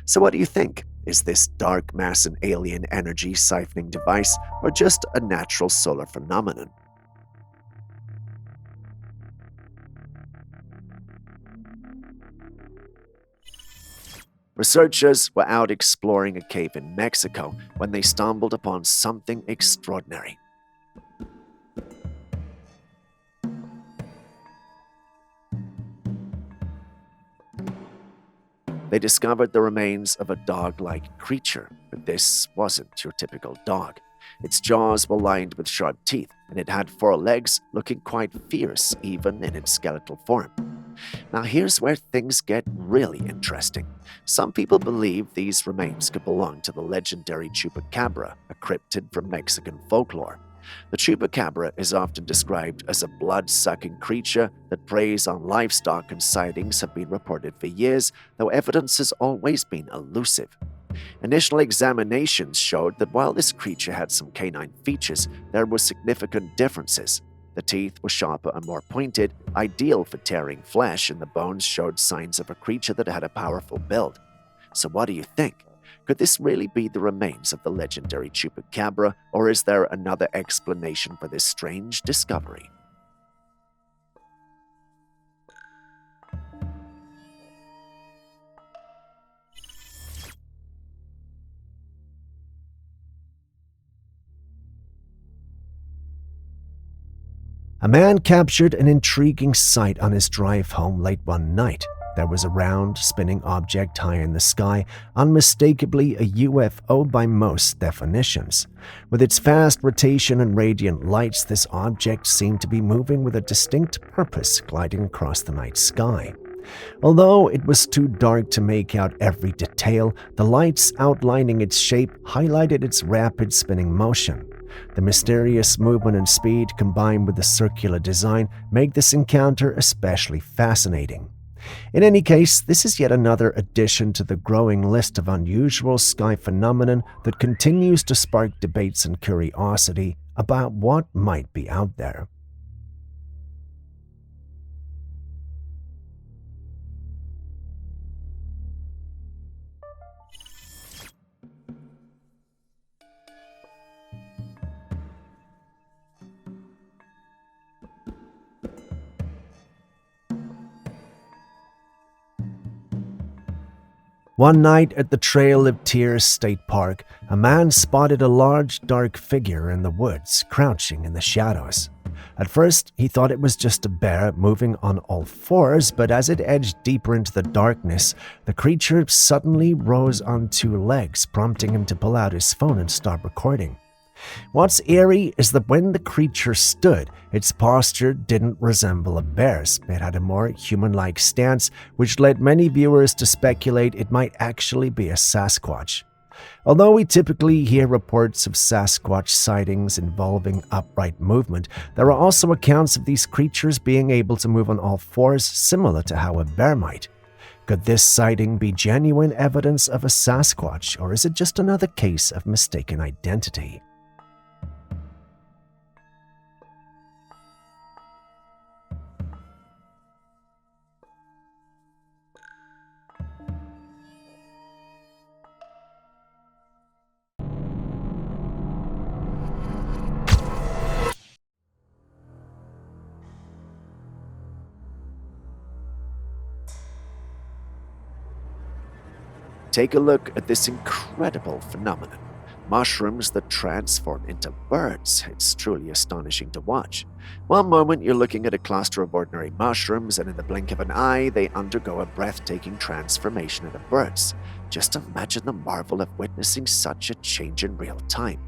So what do you think? Is this dark mass an alien energy siphoning device or just a natural solar phenomenon? Researchers were out exploring a cave in Mexico when they stumbled upon something extraordinary. they discovered the remains of a dog-like creature, but this wasn't your typical dog. Its jaws were lined with sharp teeth, and it had 4 legs, looking quite fierce even in its skeletal form. Now here's where things get really interesting. Some people believe these remains could belong to the legendary chupacabra, a cryptid from Mexican folklore. The chupacabra is often described as a blood-sucking creature that preys on livestock, and sightings have been reported for years, though evidence has always been elusive. Initial examinations showed that while this creature had some canine features, there were significant differences. The teeth were sharper and more pointed, ideal for tearing flesh, and the bones showed signs of a creature that had a powerful build. So what do you think? Could this really be the remains of the legendary chupacabra, or is there another explanation for this strange discovery? A man captured an intriguing sight on his drive home late one night. There was a round, spinning object high in the sky, unmistakably a UFO by most definitions. With its fast rotation and radiant lights, this object seemed to be moving with a distinct purpose, gliding across the night sky. Although it was too dark to make out every detail, the lights outlining its shape highlighted its rapid spinning motion. The mysterious movement and speed, combined with the circular design, make this encounter especially fascinating. In any case, this is yet another addition to the growing list of unusual sky phenomenon that continues to spark debates and curiosity about what might be out there. One night at the Trail of Tears State Park, a man spotted a large, dark figure in the woods, crouching in the shadows. At first, he thought it was just a bear moving on all fours, but as it edged deeper into the darkness, the creature suddenly rose on 2 legs, prompting him to pull out his phone and start recording. What's eerie is that when the creature stood, its posture didn't resemble a bear's. It had a more human-like stance, which led many viewers to speculate it might actually be a Sasquatch. Although we typically hear reports of Sasquatch sightings involving upright movement, there are also accounts of these creatures being able to move on all fours, similar to how a bear might. Could this sighting be genuine evidence of a Sasquatch, or is it just another case of mistaken identity? Take a look at this incredible phenomenon. Mushrooms that transform into birds. It's truly astonishing to watch. One moment you're looking at a cluster of ordinary mushrooms, and in the blink of an eye, they undergo a breathtaking transformation into birds. Just imagine the marvel of witnessing such a change in real time.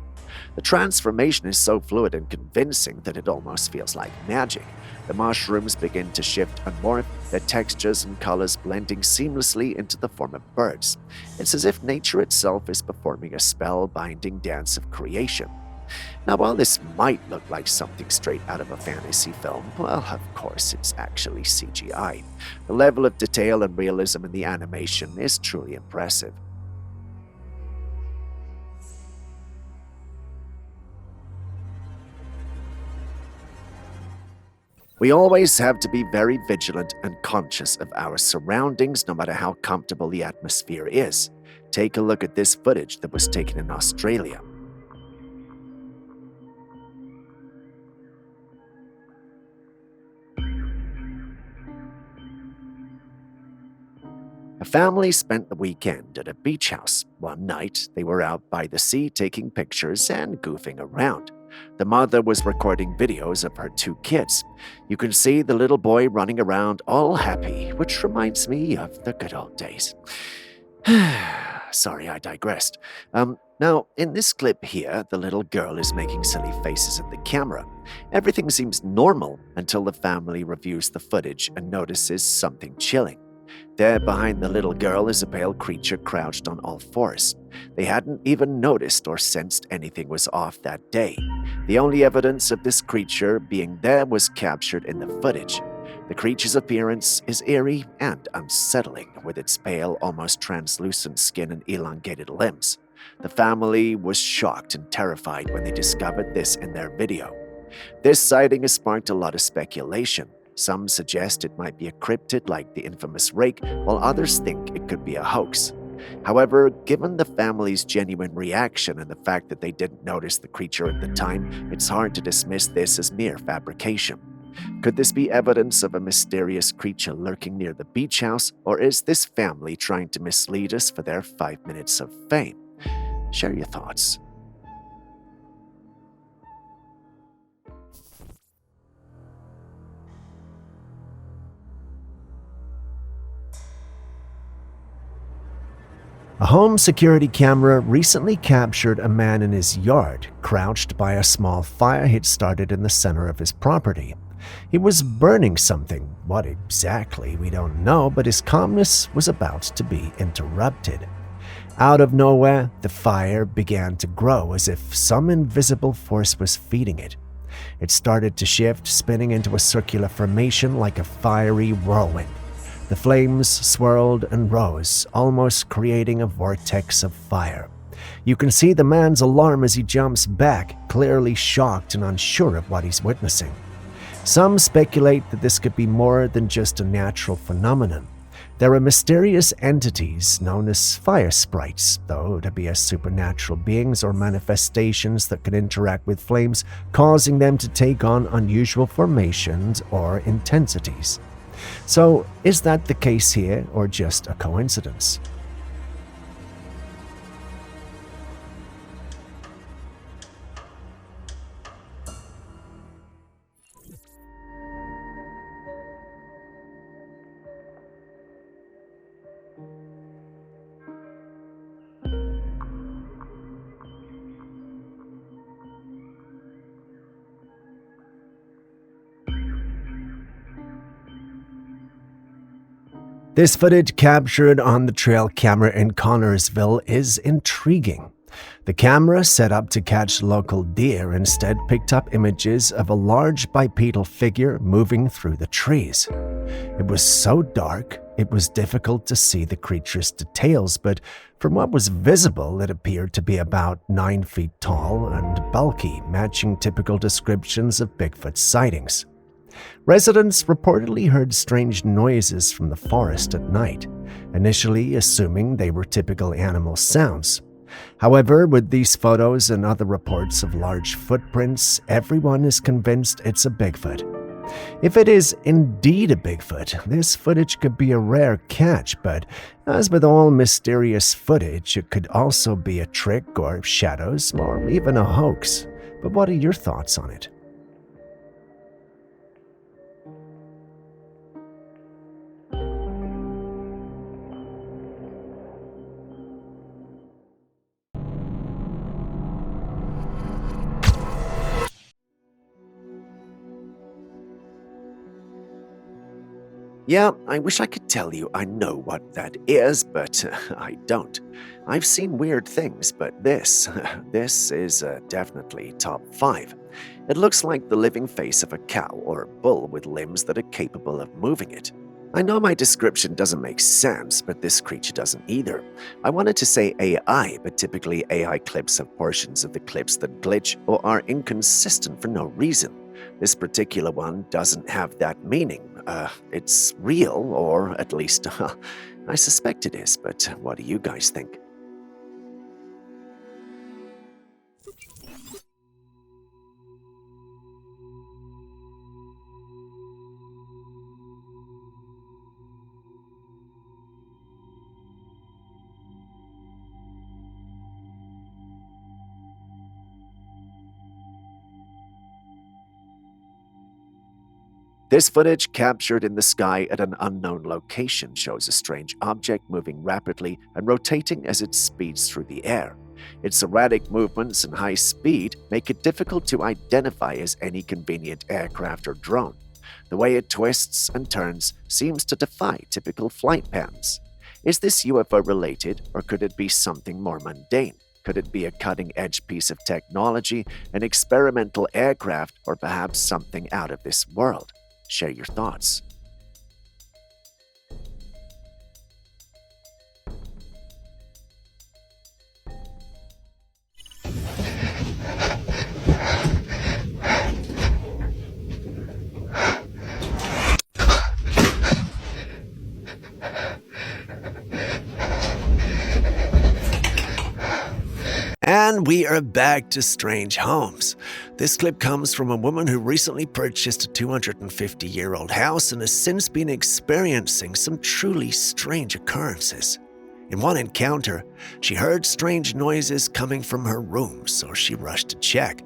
The transformation is so fluid and convincing that it almost feels like magic. The mushrooms begin to shift and morph, their textures and colors blending seamlessly into the form of birds. It's as if nature itself is performing a spellbinding dance of creation. Now, while this might look like something straight out of a fantasy film, well, of course, it's actually CGI. The level of detail and realism in the animation is truly impressive. We always have to be very vigilant and conscious of our surroundings, no matter how comfortable the atmosphere is. Take a look at this footage that was taken in Australia. A family spent the weekend at a beach house. One night, they were out by the sea taking pictures and goofing around. The mother was recording videos of her 2 kids. You can see the little boy running around all happy, which reminds me of the good old days. Sorry, I digressed. Now, in this clip here, the little girl is making silly faces at the camera. Everything seems normal until the family reviews the footage and notices something chilling. There behind the little girl is a pale creature crouched on all fours. They hadn't even noticed or sensed anything was off that day. The only evidence of this creature being there was captured in the footage. The creature's appearance is eerie and unsettling, with its pale, almost translucent skin and elongated limbs. The family was shocked and terrified when they discovered this in their video. This sighting has sparked a lot of speculation. Some suggest it might be a cryptid like the infamous rake, while others think it could be a hoax. However, given the family's genuine reaction and the fact that they didn't notice the creature at the time, it's hard to dismiss this as mere fabrication. Could this be evidence of a mysterious creature lurking near the beach house, or is this family trying to mislead us for their 5 minutes of fame? Share your thoughts. A home security camera recently captured a man in his yard, crouched by a small fire he'd started in the center of his property. He was burning something. What exactly, we don't know, but his calmness was about to be interrupted. Out of nowhere, the fire began to grow as if some invisible force was feeding it. It started to shift, spinning into a circular formation like a fiery whirlwind. The flames swirled and rose, almost creating a vortex of fire. You can see the man's alarm as he jumps back, clearly shocked and unsure of what he's witnessing. Some speculate that this could be more than just a natural phenomenon. There are mysterious entities known as fire sprites, though to be as supernatural beings or manifestations that can interact with flames, causing them to take on unusual formations or intensities. So, is that the case here, or just a coincidence? This footage captured on the trail camera in Connorsville is intriguing. The camera, set up to catch local deer, instead picked up images of a large bipedal figure moving through the trees. It was so dark, it was difficult to see the creature's details, but from what was visible, it appeared to be about 9 feet tall and bulky, matching typical descriptions of Bigfoot sightings. Residents reportedly heard strange noises from the forest at night, initially assuming they were typical animal sounds. However, with these photos and other reports of large footprints, everyone is convinced it's a Bigfoot. If it is indeed a Bigfoot, this footage could be a rare catch, but as with all mysterious footage, it could also be a trick or shadows or even a hoax. But what are your thoughts on it? Yeah, I wish I could tell you I know what that is, but I don't. I've seen weird things, but this is definitely top 5. It looks like the living face of a cow or bull with limbs that are capable of moving it. I know my description doesn't make sense, but this creature doesn't either. I wanted to say AI, but typically AI clips have portions of the clips that glitch or are inconsistent for no reason. This particular one doesn't have that meaning. It's real, or at least I suspect it is, but what do you guys think? This footage, captured in the sky at an unknown location, shows a strange object moving rapidly and rotating as it speeds through the air. Its erratic movements and high speed make it difficult to identify as any convenient aircraft or drone. The way it twists and turns seems to defy typical flight patterns. Is this UFO related, or could it be something more mundane? Could it be a cutting-edge piece of technology, an experimental aircraft, or perhaps something out of this world? Share your thoughts. And we are back to strange homes. This clip comes from a woman who recently purchased a 250-year-old house and has since been experiencing some truly strange occurrences. In one encounter, she heard strange noises coming from her room, so she rushed to check.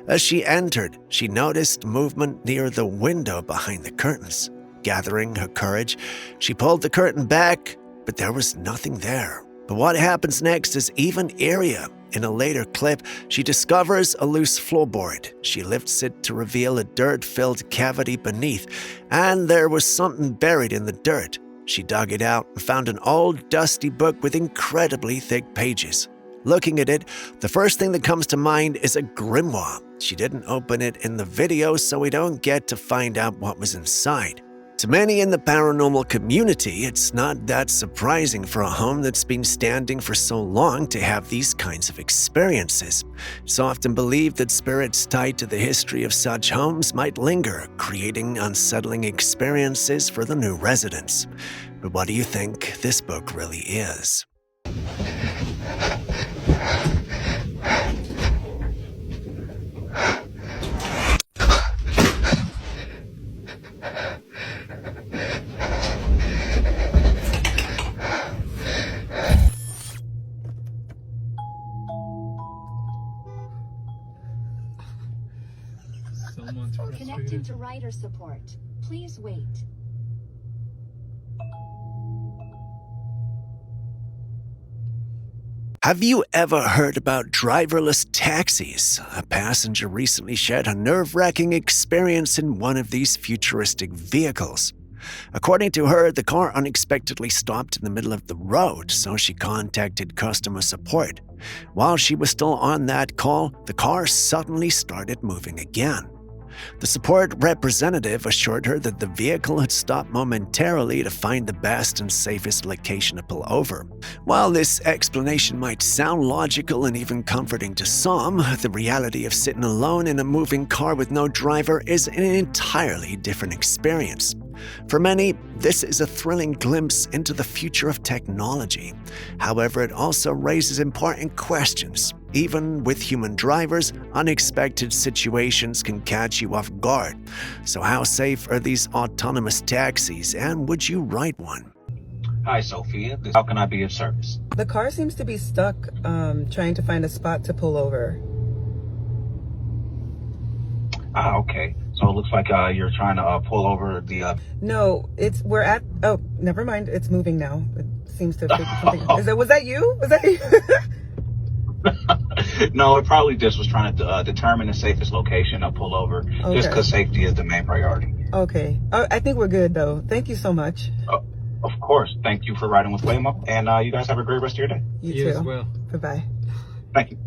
As she entered, she noticed movement near the window behind the curtains. Gathering her courage, she pulled the curtain back, but there was nothing there. But what happens next is even eerier. In a later clip, she discovers a loose floorboard. She lifts it to reveal a dirt-filled cavity beneath, and there was something buried in the dirt. She dug it out and found an old, dusty book with incredibly thick pages. Looking at it, the first thing that comes to mind is a grimoire. She didn't open it in the video, so we don't get to find out what was inside. To many in the paranormal community, it's not that surprising for a home that's been standing for so long to have these kinds of experiences. It's often believed that spirits tied to the history of such homes might linger, creating unsettling experiences for the new residents. But what do you think this book really is? Connecting to rider support. Please wait. Have you ever heard about driverless taxis? A passenger recently shared a nerve-wracking experience in one of these futuristic vehicles. According to her, the car unexpectedly stopped in the middle of the road, so she contacted customer support. While she was still on that call, the car suddenly started moving again. The support representative assured her that the vehicle had stopped momentarily to find the best and safest location to pull over. While this explanation might sound logical and even comforting to some, the reality of sitting alone in a moving car with no driver is an entirely different experience. For many, this is a thrilling glimpse into the future of technology. However, it also raises important questions. Even with human drivers, unexpected situations can catch you off guard. So how safe are these autonomous taxis, and would you ride one? Hi, Sophia. How can I be of service? The car seems to be stuck trying to find a spot to pull over. Ah, okay. So it looks like you're trying to pull over the... No, we're at... Oh, never mind. It's moving now. It seems to... Was that you? Was that you? No, it probably just was trying to determine the safest location to pull over, okay. Just because safety is the main priority. Okay. I think we're good, though. Thank you so much. Of course. Thank you for riding with Waymo, and you guys have a great rest of your day. You too. as well. Bye-bye. Thank you.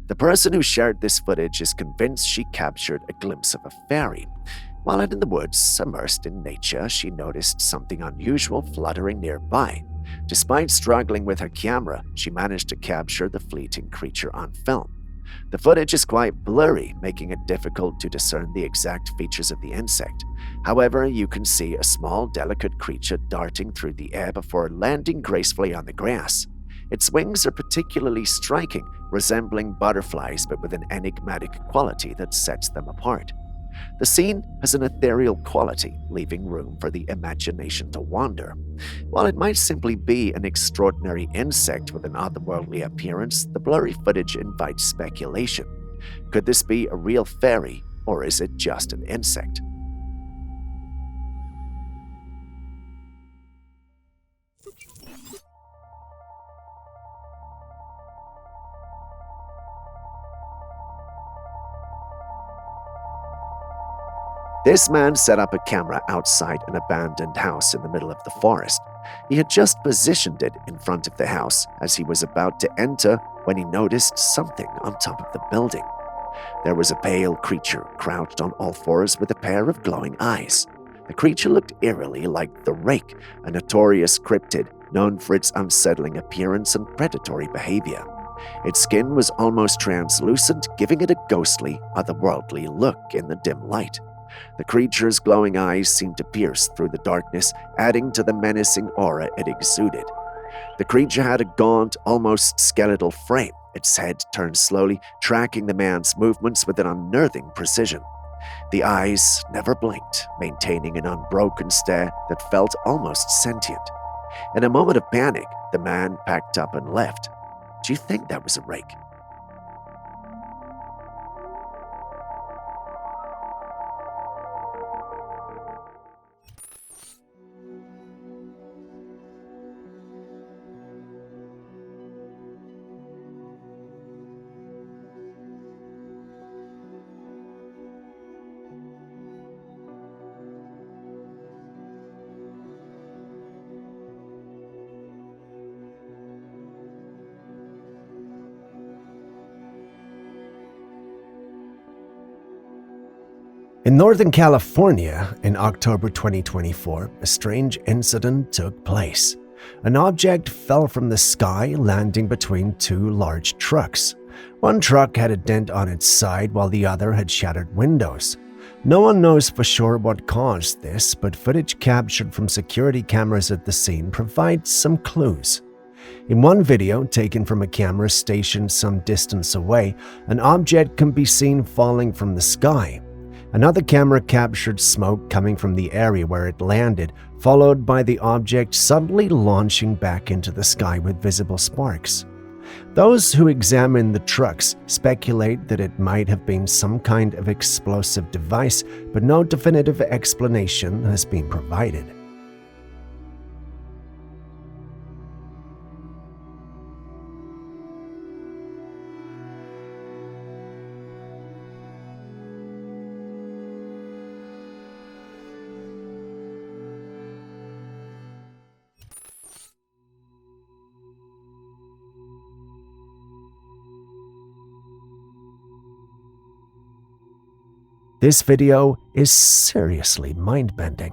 The person who shared this footage is convinced she captured a glimpse of a fairy. While out in the woods, immersed in nature, she noticed something unusual fluttering nearby. Despite struggling with her camera, she managed to capture the fleeting creature on film. The footage is quite blurry, making it difficult to discern the exact features of the insect. However, you can see a small, delicate creature darting through the air before landing gracefully on the grass. Its wings are particularly striking, resembling butterflies but with an enigmatic quality that sets them apart. The scene has an ethereal quality, leaving room for the imagination to wander. While it might simply be an extraordinary insect with an otherworldly appearance, the blurry footage invites speculation. Could this be a real fairy, or is it just an insect? This man set up a camera outside an abandoned house in the middle of the forest. He had just positioned it in front of the house as he was about to enter when he noticed something on top of the building. There was a pale creature crouched on all fours with a pair of glowing eyes. The creature looked eerily like the Rake, a notorious cryptid known for its unsettling appearance and predatory behavior. Its skin was almost translucent, giving it a ghostly, otherworldly look in the dim light. The creature's glowing eyes seemed to pierce through the darkness, adding to the menacing aura it exuded. The creature had a gaunt, almost skeletal frame, its head turned slowly, tracking the man's movements with an unnerving precision. The eyes never blinked, maintaining an unbroken stare that felt almost sentient. In a moment of panic, the man packed up and left. Do you think that was a Rake? In Northern California, in October 2024, a strange incident took place. An object fell from the sky, landing between two large trucks. One truck had a dent on its side, while the other had shattered windows. No one knows for sure what caused this, but footage captured from security cameras at the scene provides some clues. In one video, taken from a camera stationed some distance away, an object can be seen falling from the sky. Another camera captured smoke coming from the area where it landed, followed by the object suddenly launching back into the sky with visible sparks. Those who examine the trucks speculate that it might have been some kind of explosive device, but no definitive explanation has been provided. This video is seriously mind-bending.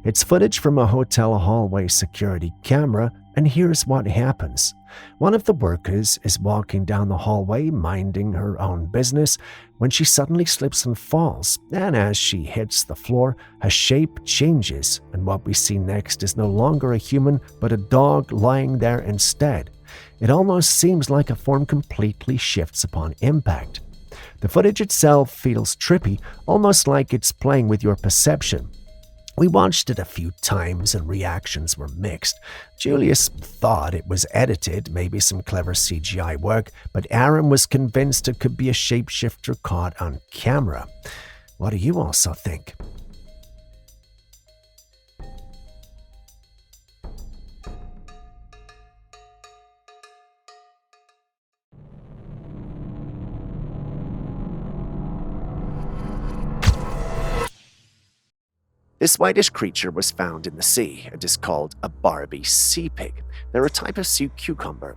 It's footage from a hotel hallway security camera, and here's what happens. One of the workers is walking down the hallway, minding her own business, when she suddenly slips and falls, and as she hits the floor, her shape changes, and what we see next is no longer a human, but a dog lying there instead. It almost seems like a form completely shifts upon impact. The footage itself feels trippy, almost like it's playing with your perception. We watched it a few times and reactions were mixed. Julius thought it was edited, maybe some clever CGI work, but Aaron was convinced it could be a shapeshifter caught on camera. What do you also think? This whitish creature was found in the sea and is called a Barbie sea pig. They're a type of sea cucumber.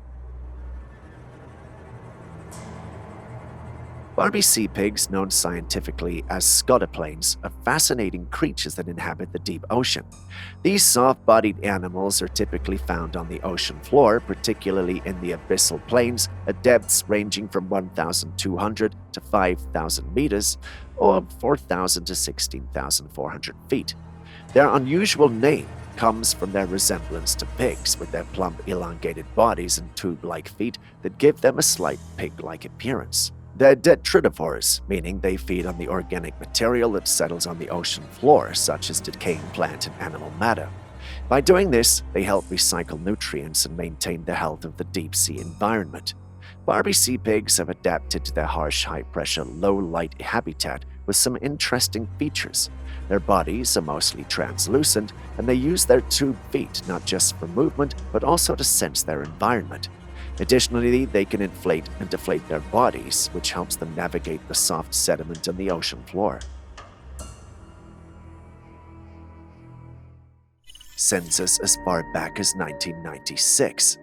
Barbie sea pigs, known scientifically as scotoplanes, are fascinating creatures that inhabit the deep ocean. These soft-bodied animals are typically found on the ocean floor, particularly in the abyssal plains, at depths ranging from 1,200 to 5,000 meters, or 4,000 to 16,400 feet. Their unusual name comes from their resemblance to pigs, with their plump, elongated bodies and tube-like feet that give them a slight pig-like appearance. They're detritivores, meaning they feed on the organic material that settles on the ocean floor, such as decaying plant and animal matter. By doing this, they help recycle nutrients and maintain the health of the deep-sea environment. Barbie sea pigs have adapted to their harsh, high-pressure, low-light habitat with some interesting features. Their bodies are mostly translucent, and they use their tube feet not just for movement, but also to sense their environment. Additionally, they can inflate and deflate their bodies, which helps them navigate the soft sediment on the ocean floor. Census as far back as 1996.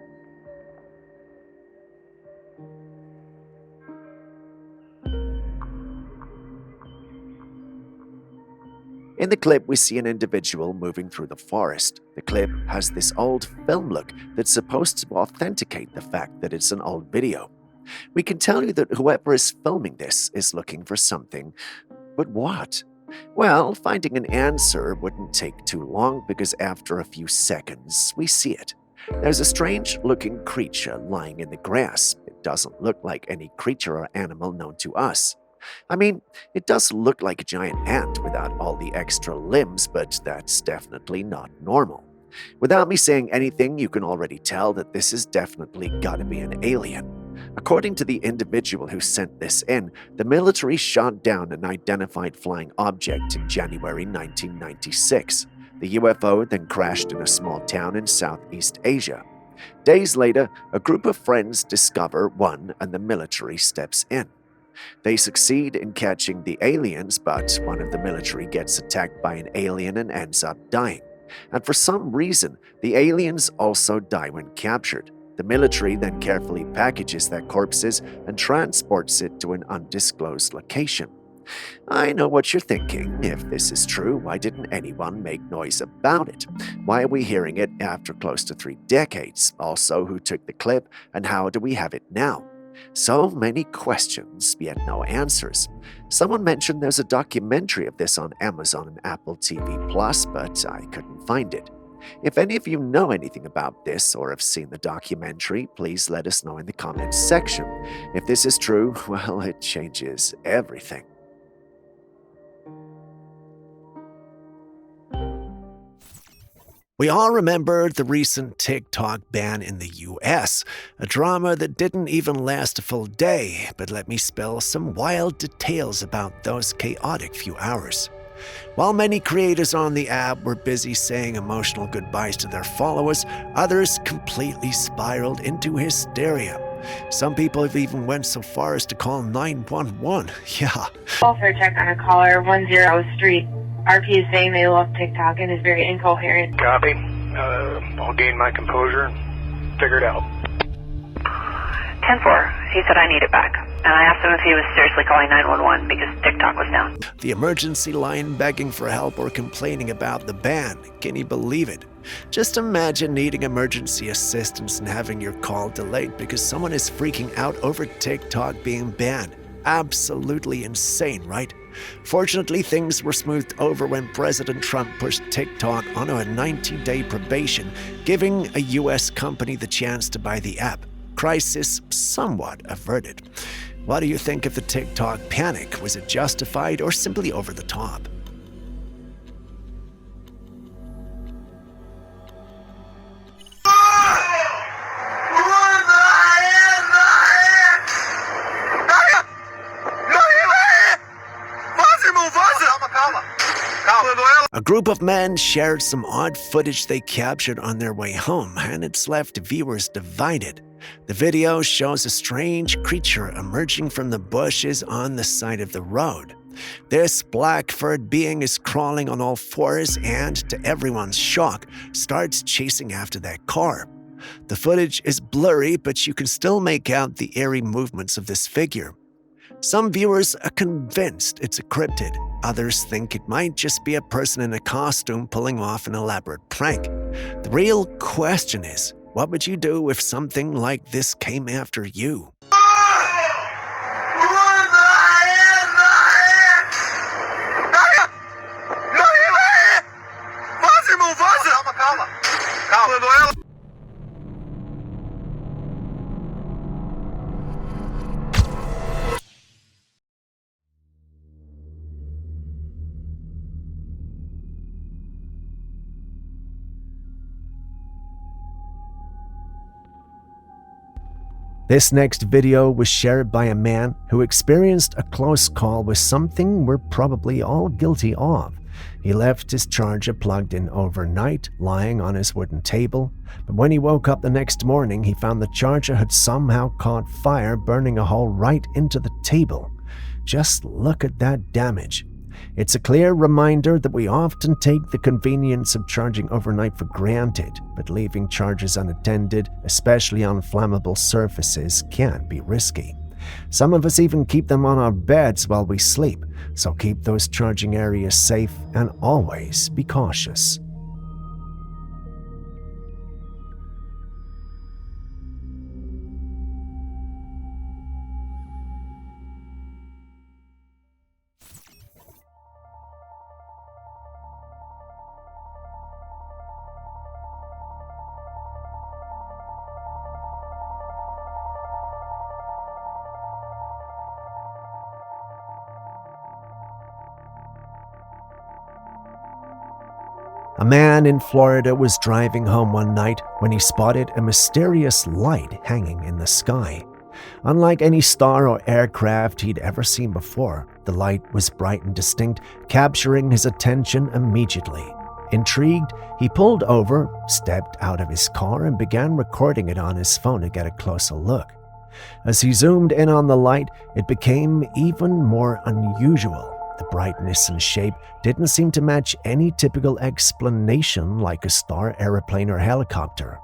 In the clip, we see an individual moving through the forest. The clip has this old film look that's supposed to authenticate the fact that it's an old video. We can tell you that whoever is filming this is looking for something, but what? Well, finding an answer wouldn't take too long because after a few seconds, we see it. There's a strange-looking creature lying in the grass. It doesn't look like any creature or animal known to us. I mean, it does look like a giant ant without all the extra limbs, but that's definitely not normal. Without me saying anything, you can already tell that this has definitely gotta be an alien. According to the individual who sent this in, the military shot down an identified flying object in January 1996. The UFO then crashed in a small town in Southeast Asia. Days later, a group of friends discover one and the military steps in. They succeed in catching the aliens, but one of the military gets attacked by an alien and ends up dying. And for some reason, the aliens also die when captured. The military then carefully packages their corpses and transports it to an undisclosed location. I know what you're thinking. If this is true, why didn't anyone make noise about it? Why are we hearing it after close to 3 decades? Also, who took the clip and how do we have it now? So many questions, yet no answers. Someone mentioned there's a documentary of this on Amazon and Apple TV+, but I couldn't find it. If any of you know anything about this or have seen the documentary, please let us know in the comments section. If this is true, well, it changes everything. We all remember the recent TikTok ban in the US, a drama that didn't even last a full day, but let me spill some wild details about those chaotic few hours. While many creators on the app were busy saying emotional goodbyes to their followers, others completely spiraled into hysteria. Some people have even went so far as to call 911. Yeah. Call for a check on a caller 10 Street. RP is saying they love TikTok and is very incoherent. Copy. I'll gain my composure and figure it out. 10-4. He said I need it back. And I asked him if he was seriously calling 911 because TikTok was down. The emergency line begging for help or complaining about the ban. Can you believe it? Just imagine needing emergency assistance and having your call delayed because someone is freaking out over TikTok being banned. Absolutely insane, right? Fortunately, things were smoothed over when President Trump pushed TikTok onto a 90-day probation, giving a US company the chance to buy the app. Crisis somewhat averted. What do you think of the TikTok panic? Was it justified or simply over the top? A group of men shared some odd footage they captured on their way home, and it's left viewers divided. The video shows a strange creature emerging from the bushes on the side of the road. This black-furred being is crawling on all fours and, to everyone's shock, starts chasing after their car. The footage is blurry, but you can still make out the eerie movements of this figure. Some viewers are convinced it's a cryptid. Others think it might just be a person in a costume pulling off an elaborate prank. The real question is, what would you do if something like this came after you? This next video was shared by a man who experienced a close call with something we're probably all guilty of. He left his charger plugged in overnight, lying on his wooden table, but when he woke up the next morning, he found the charger had somehow caught fire, burning a hole right into the table. Just look at that damage. It's a clear reminder that we often take the convenience of charging overnight for granted, but leaving chargers unattended, especially on flammable surfaces, can be risky. Some of us even keep them on our beds while we sleep, so keep those charging areas safe and always be cautious. A man in Florida was driving home one night when he spotted a mysterious light hanging in the sky. Unlike any star or aircraft he'd ever seen before, the light was bright and distinct, capturing his attention immediately. Intrigued, he pulled over, stepped out of his car, and began recording it on his phone to get a closer look. As he zoomed in on the light, it became even more unusual. The brightness and shape didn't seem to match any typical explanation like a star, aeroplane, or helicopter.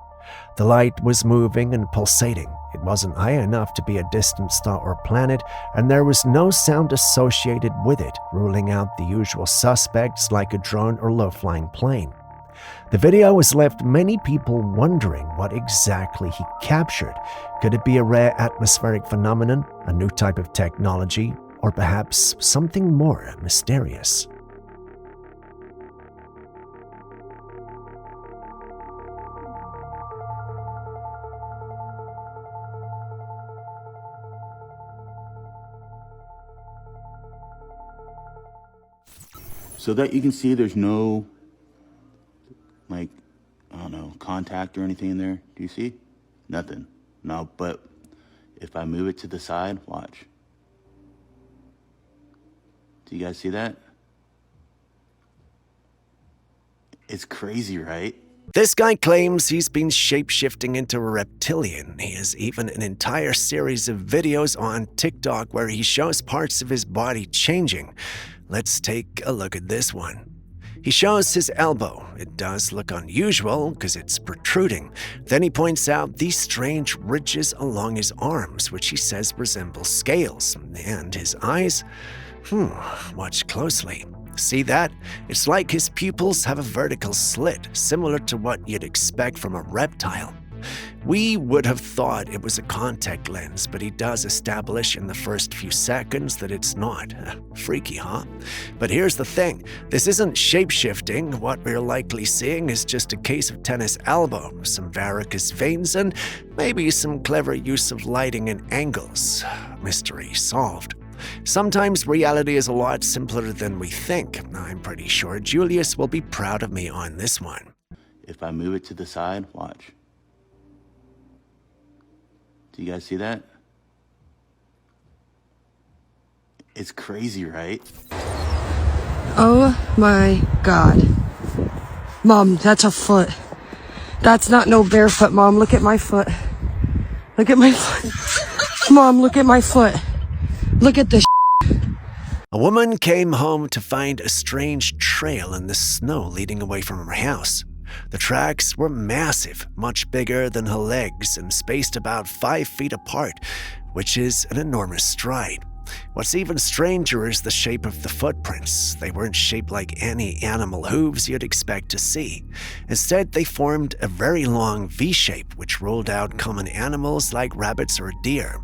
The light was moving and pulsating. It wasn't high enough to be a distant star or planet, and there was no sound associated with it, ruling out the usual suspects like a drone or low-flying plane. The video has left many people wondering what exactly he captured. Could it be a rare atmospheric phenomenon, a new type of technology, or perhaps something more mysterious? So that you can see there's no, like, I don't know, contact or anything in there. Do you see? Nothing. No, but if I move it to the side, watch. Do you guys see that? It's crazy, right? This guy claims he's been shape-shifting into a reptilian. He has even an entire series of videos on TikTok where he shows parts of his body changing. Let's take a look at this one. He shows his elbow. It does look unusual because it's protruding. Then he points out these strange ridges along his arms, which he says resemble scales. And his eyes? Watch closely. See that? It's like his pupils have a vertical slit, similar to what you'd expect from a reptile. We would have thought it was a contact lens, but he does establish in the first few seconds that it's not. Freaky, huh? But here's the thing. This isn't shape-shifting. What we're likely seeing is just a case of tennis elbow, some varicose veins, and maybe some clever use of lighting and angles. Mystery solved. Sometimes reality is a lot simpler than we think. I'm pretty sure Julius will be proud of me on this one. If I move it to the side, watch. Do you guys see that? It's crazy, right? Oh my God. Mom, that's a foot. That's not no barefoot, Mom. Look at my foot. Look at my foot. Mom, look at my foot. Look at this. A woman came home to find a strange trail in the snow leading away from her house. The tracks were massive, much bigger than her legs, and spaced about 5 feet apart, which is an enormous stride. What's even stranger is the shape of the footprints. They weren't shaped like any animal hooves you'd expect to see. Instead, they formed a very long V shape, which ruled out common animals like rabbits or deer.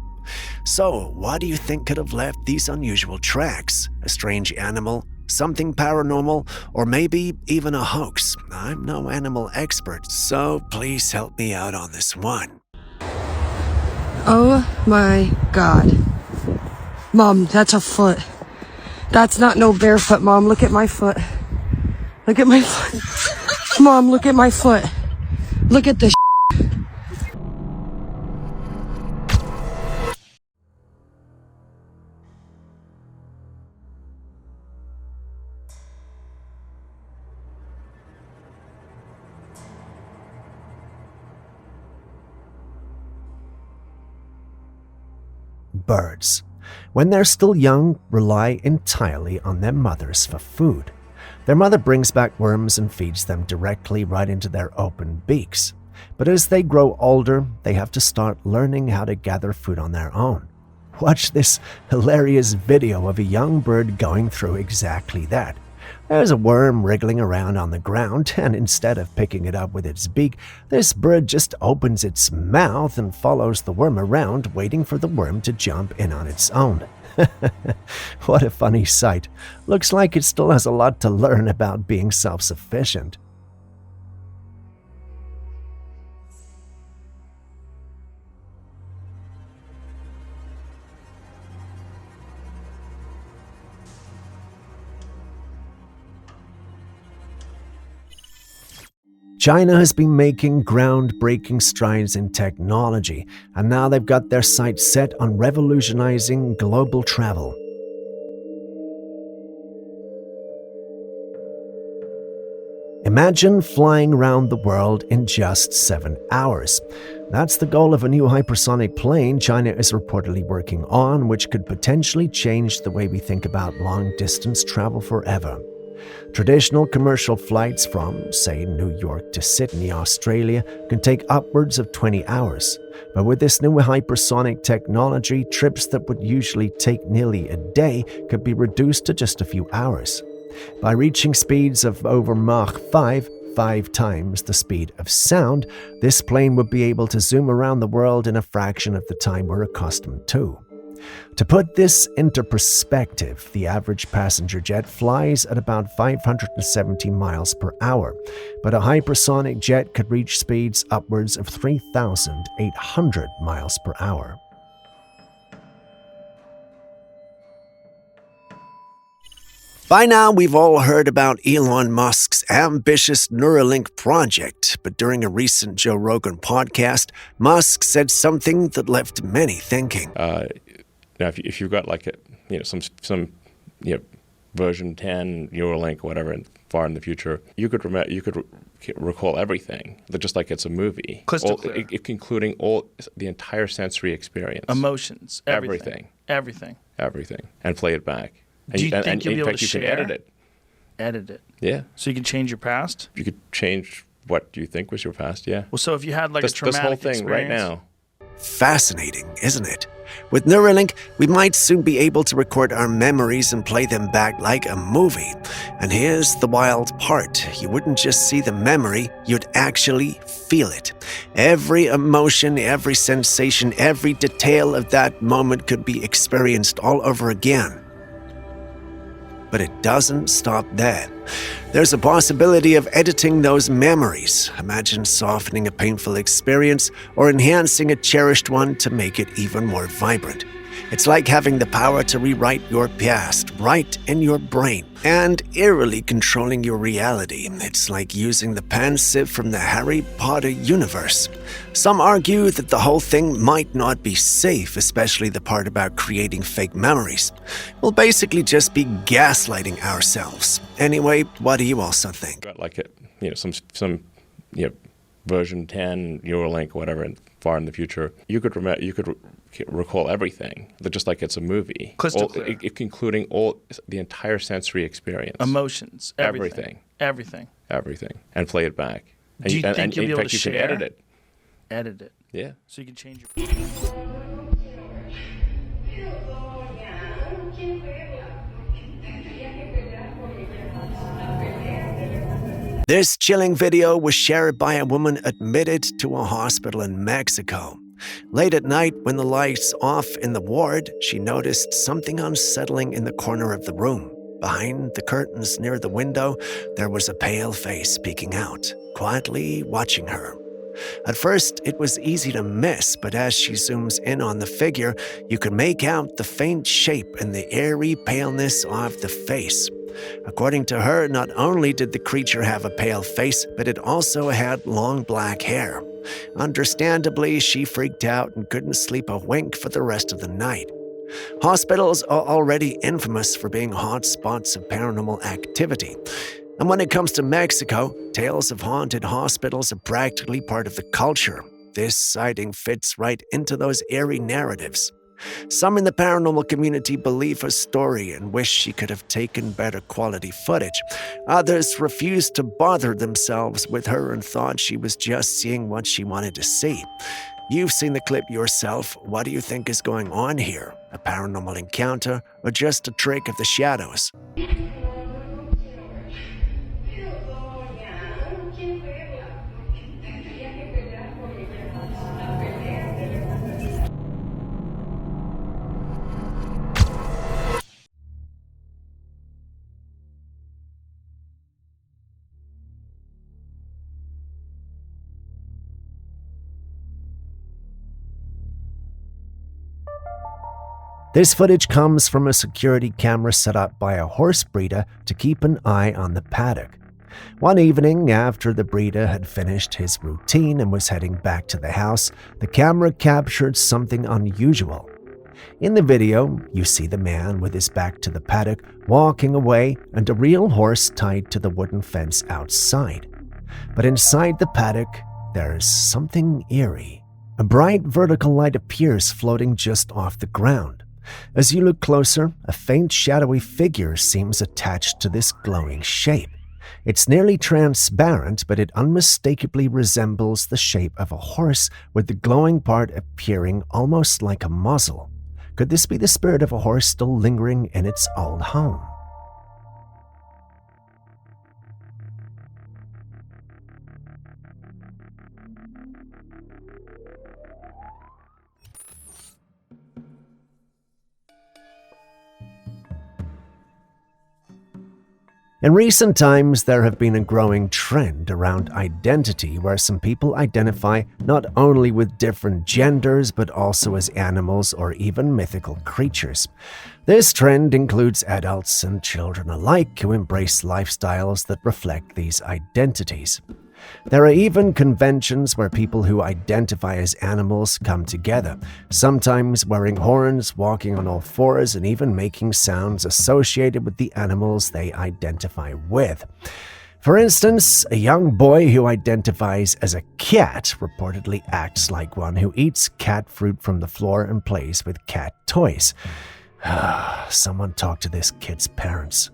So, what do you think could have left these unusual tracks? A strange animal? Something paranormal? Or maybe even a hoax? I'm no animal expert, so please help me out on this one. Oh my God. Mom, that's a foot. That's not no barefoot, Mom. Look at my foot. Look at my foot. Mom, look at my foot. Look at this. birds. When they're still young, rely entirely on their mothers for food. Their mother brings back worms and feeds them directly right into their open beaks. But as they grow older, they have to start learning how to gather food on their own. Watch this hilarious video of a young bird going through exactly that. There's a worm wriggling around on the ground, and instead of picking it up with its beak, this bird just opens its mouth and follows the worm around, waiting for the worm to jump in on its own. What a funny sight. Looks like it still has a lot to learn about being self-sufficient. China has been making groundbreaking strides in technology, and now they've got their sights set on revolutionizing global travel. Imagine flying around the world in just 7 hours. That's the goal of a new hypersonic plane China is reportedly working on, which could potentially change the way we think about long-distance travel forever. Traditional commercial flights from, say, New York to Sydney, Australia, can take upwards of 20 hours. But with this new hypersonic technology, trips that would usually take nearly a day could be reduced to just a few hours. By reaching speeds of over Mach 5, 5 times the speed of sound, this plane would be able to zoom around the world in a fraction of the time we're accustomed to. To put this into perspective, the average passenger jet flies at about 570 miles per hour, but a hypersonic jet could reach speeds upwards of 3,800 miles per hour. By now, we've all heard about Elon Musk's ambitious Neuralink project, but during a recent Joe Rogan podcast, Musk said something that left many thinking. Now, if you've got like some version 10 Neuralink, whatever, far in the future, you could recall everything, just like it's a movie, crystal clear, including all the entire sensory experience, emotions, everything, and play it back. Do you think you'll be able to share? You can edit it. Edit it. Yeah. So you can change your past? You could change what you think was your past, yeah. Well, so if you had like a traumatic this whole thing experience, right now. Fascinating, isn't it? With Neuralink, we might soon be able to record our memories and play them back like a movie. And here's the wild part. You wouldn't just see the memory, you'd actually feel it. Every emotion, every sensation, every detail of that moment could be experienced all over again. But it doesn't stop there. There's a possibility of editing those memories. Imagine softening a painful experience or enhancing a cherished one to make it even more vibrant. It's like having the power to rewrite your past right in your brain and eerily controlling your reality. It's like using the pensieve from the Harry Potter universe. Some argue that the whole thing might not be safe, especially the part about creating fake memories. We'll basically just be gaslighting ourselves. Anyway, what do you also think? Like some version 10 Neuralink, whatever, far in the future, you could recall everything, just like it's a movie, crystal clear, including all the entire sensory experience, emotions, everything, and play it back. Do you think you'll be able to share? You can edit it. Edit it. Yeah. So you can change your. This chilling video was shared by a woman admitted to a hospital in Mexico. Late at night, when the lights off in the ward, she noticed something unsettling in the corner of the room. Behind the curtains near the window, there was a pale face peeking out, quietly watching her. At first, it was easy to miss, but as she zooms in on the figure, you can make out the faint shape and the eerie paleness of the face. According to her, not only did the creature have a pale face, but it also had long black hair. Understandably, she freaked out and couldn't sleep a wink for the rest of the night. Hospitals are already infamous for being hot spots of paranormal activity. And when it comes to Mexico, tales of haunted hospitals are practically part of the culture. This sighting fits right into those eerie narratives. Some in the paranormal community believe her story and wish she could have taken better quality footage. Others refused to bother themselves with her and thought she was just seeing what she wanted to see. You've seen the clip yourself. What do you think is going on here? A paranormal encounter or just a trick of the shadows? This footage comes from a security camera set up by a horse breeder to keep an eye on the paddock. One evening, after the breeder had finished his routine and was heading back to the house, the camera captured something unusual. In the video, you see the man with his back to the paddock walking away and a real horse tied to the wooden fence outside. But inside the paddock, there's something eerie. A bright vertical light appears floating just off the ground. As you look closer, a faint shadowy figure seems attached to this glowing shape. It's nearly transparent, but it unmistakably resembles the shape of a horse, with the glowing part appearing almost like a muzzle. Could this be the spirit of a horse still lingering in its old home? In recent times, there have been a growing trend around identity where some people identify not only with different genders but also as animals or even mythical creatures. This trend includes adults and children alike who embrace lifestyles that reflect these identities. There are even conventions where people who identify as animals come together, sometimes wearing horns, walking on all fours, and even making sounds associated with the animals they identify with. For instance, a young boy who identifies as a cat reportedly acts like one who eats cat fruit from the floor and plays with cat toys. Someone talk to this kid's parents.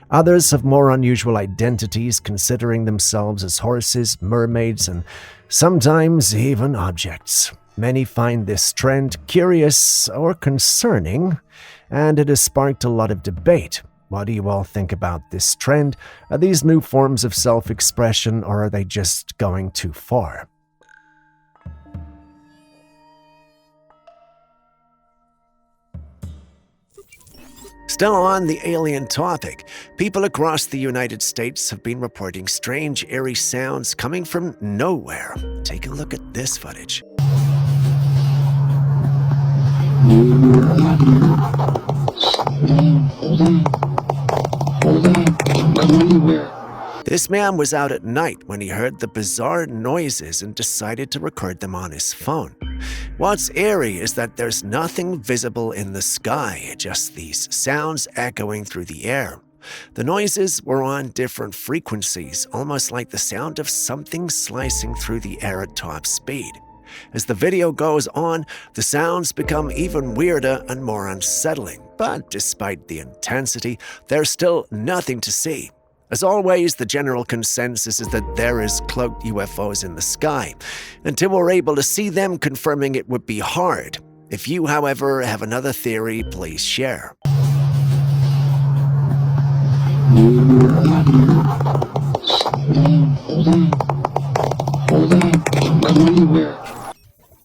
Others have more unusual identities, considering themselves as horses, mermaids, and sometimes even objects. Many find this trend curious or concerning, and it has sparked a lot of debate. What do you all think about this trend? Are these new forms of self-expression, or are they just going too far? Still on the alien topic, people across the United States have been reporting strange, eerie sounds coming from nowhere. Take a look at this footage. This man was out at night when he heard the bizarre noises and decided to record them on his phone. What's eerie is that there's nothing visible in the sky, just these sounds echoing through the air. The noises were on different frequencies, almost like the sound of something slicing through the air at top speed. As the video goes on, the sounds become even weirder and more unsettling, but despite the intensity, there's still nothing to see. As always, the general consensus is that there is cloaked UFOs in the sky. Until we're able to see them, confirming it would be hard. If you, however, have another theory, please share.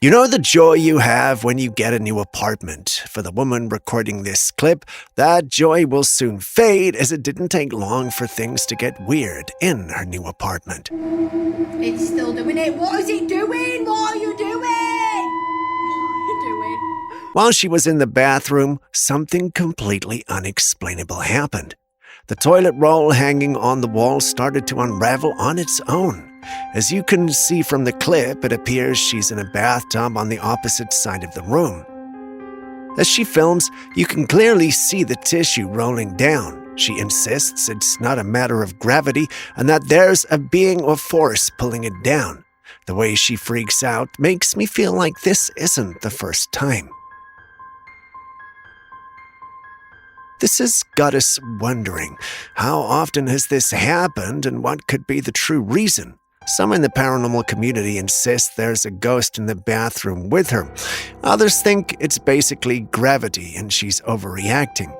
You know the joy you have when you get a new apartment. For the woman recording this clip, that joy will soon fade, as it didn't take long for things to get weird in her new apartment. It's still doing it. What is it doing? What are you doing? What are you doing? While she was in the bathroom, something completely unexplainable happened. The toilet roll hanging on the wall started to unravel on its own. As you can see from the clip, it appears she's in a bathtub on the opposite side of the room. As she films, you can clearly see the tissue rolling down. She insists it's not a matter of gravity and that there's a being or force pulling it down. The way she freaks out makes me feel like this isn't the first time. This has got us wondering, how often has this happened and what could be the true reason? Some in the paranormal community insist there's a ghost in the bathroom with her. Others think it's basically gravity and she's overreacting.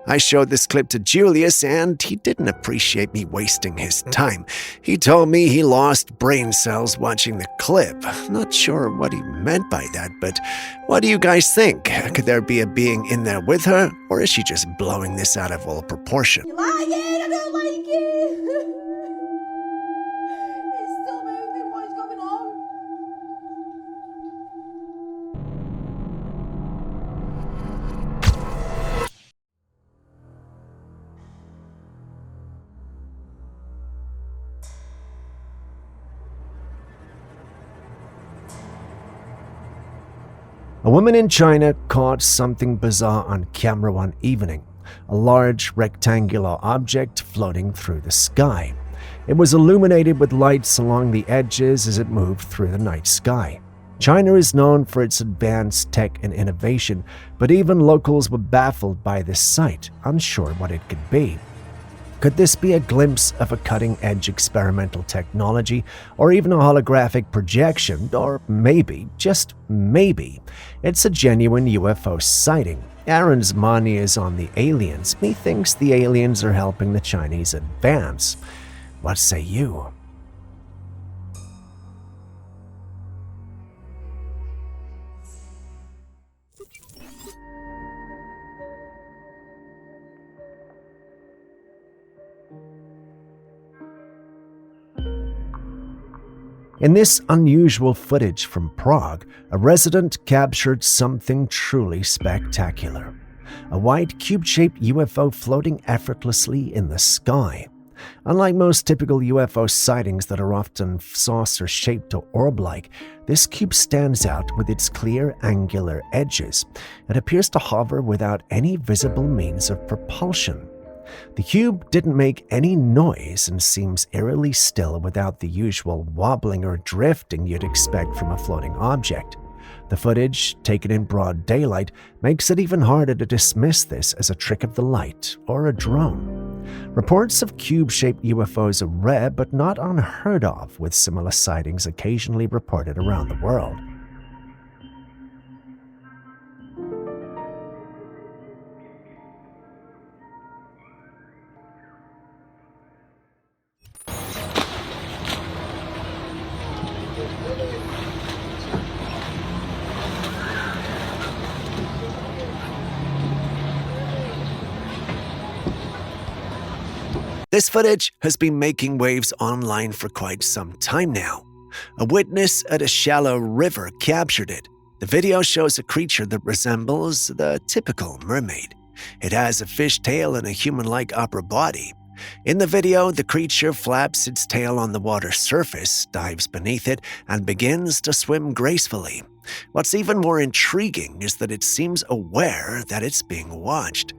I showed this clip to Julius and he didn't appreciate me wasting his time. He told me he lost brain cells watching the clip. Not sure what he meant by that, but what do you guys think? Could there be a being in there with her, or is she just blowing this out of all proportion? You like it? I don't like it. It's still moving. What is going on? A woman in China caught something bizarre on camera one evening, a large rectangular object floating through the sky. It was illuminated with lights along the edges as it moved through the night sky. China is known for its advanced tech and innovation, but even locals were baffled by this sight, unsure what it could be. Could this be a glimpse of a cutting-edge experimental technology, or even a holographic projection, or maybe, just maybe, it's a genuine UFO sighting? Aaron's money is on the aliens. Methinks the aliens are helping the Chinese advance. What say you? In this unusual footage from Prague, a resident captured something truly spectacular. A white cube-shaped UFO floating effortlessly in the sky. Unlike most typical UFO sightings that are often saucer-shaped or orb-like, this cube stands out with its clear angular edges. It appears to hover without any visible means of propulsion. The cube didn't make any noise and seems eerily still without the usual wobbling or drifting you'd expect from a floating object. The footage, taken in broad daylight, makes it even harder to dismiss this as a trick of the light or a drone. Reports of cube-shaped UFOs are rare but not unheard of, with similar sightings occasionally reported around the world. This footage has been making waves online for quite some time now. A witness at a shallow river captured it. The video shows a creature that resembles the typical mermaid. It has a fish tail and a human-like upper body. In the video, the creature flaps its tail on the water surface, dives beneath it, and begins to swim gracefully. What's even more intriguing is that it seems aware that it's being watched.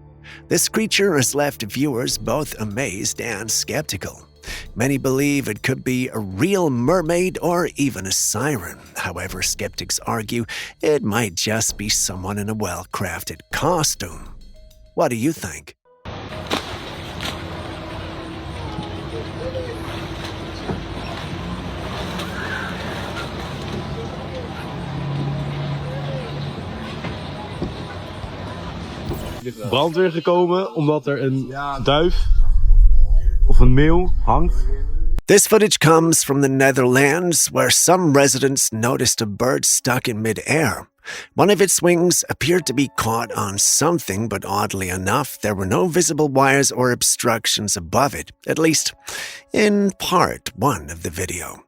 This creature has left viewers both amazed and skeptical. Many believe it could be a real mermaid or even a siren. However, skeptics argue it might just be someone in a well-crafted costume. What do you think? Brandweer gekomen omdat er een duif of een meeuw hangt. This footage comes from the Netherlands, where some residents noticed a bird stuck in mid-air. One of its wings appeared to be caught on something, but oddly enough, there were no visible wires or obstructions above it, at least in part one of the video.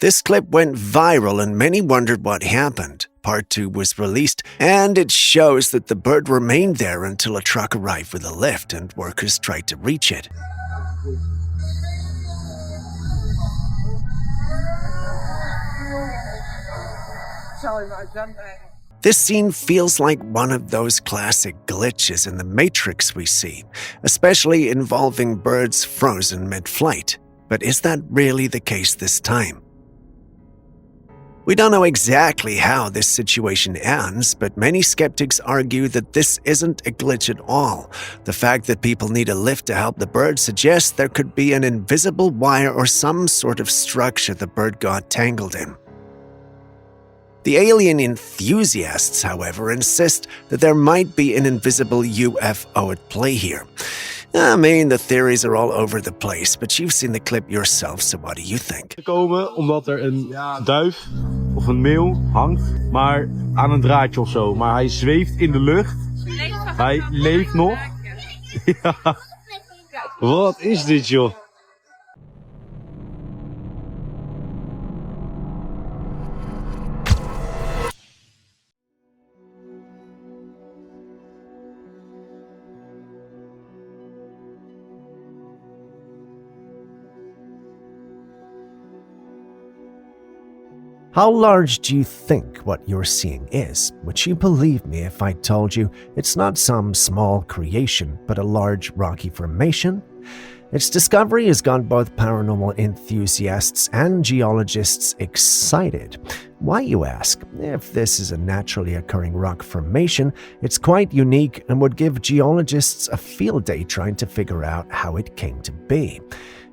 This clip went viral and many wondered what happened. Part 2 was released, and it shows that the bird remained there until a truck arrived with a lift and workers tried to reach it. This scene feels like one of those classic glitches in the Matrix we see, especially involving birds frozen mid-flight. But is that really the case this time? We don't know exactly how this situation ends, but many skeptics argue that this isn't a glitch at all. The fact that people need a lift to help the bird suggests there could be an invisible wire or some sort of structure the bird got tangled in. The alien enthusiasts, however, insist that there might be an invisible UFO at play here. I mean, the theories are all over the place, but you've seen the clip yourself, so what do you think? Komen omdat er een duif of een meeuw hangt, maar aan een draadje of zo. Maar hij zweeft in de lucht. Hij leeft nog. Ja. Wat is dit, joh? How large do you think what you're seeing is? Would you believe me if I told you it's not some small creation, but a large rocky formation? Its discovery has got both paranormal enthusiasts and geologists excited. Why, you ask? If this is a naturally occurring rock formation, it's quite unique and would give geologists a field day trying to figure out how it came to be.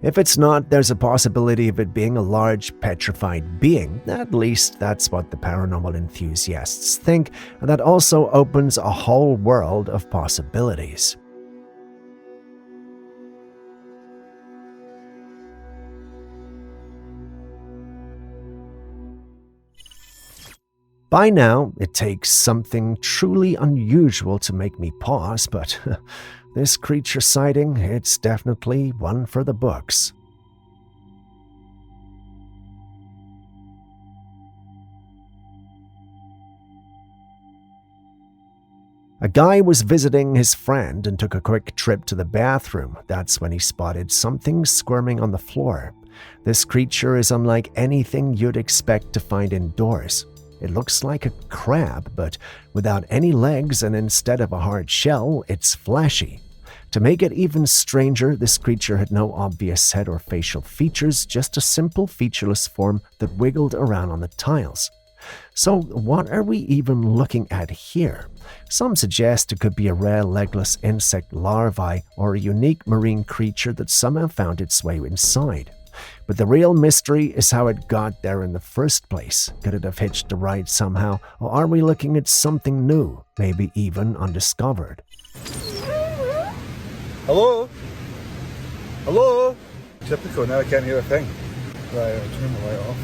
If it's not, there's a possibility of it being a large petrified being. At least that's what the paranormal enthusiasts think, and that also opens a whole world of possibilities. By now, it takes something truly unusual to make me pause, but this creature sighting, it's definitely one for the books. A guy was visiting his friend and took a quick trip to the bathroom. That's when he spotted something squirming on the floor. This creature is unlike anything you'd expect to find indoors. It looks like a crab, but without any legs, and instead of a hard shell, it's fleshy. To make it even stranger, this creature had no obvious head or facial features, just a simple featureless form that wiggled around on the tiles. So what are we even looking at here? Some suggest it could be a rare legless insect larvae or a unique marine creature that somehow found its way inside. But the real mystery is how it got there in the first place. Could it have hitched a ride somehow, or are we looking at something new, maybe even undiscovered? Hello? Hello? Typical, now I can't hear a thing. Right, I'll turn the light off.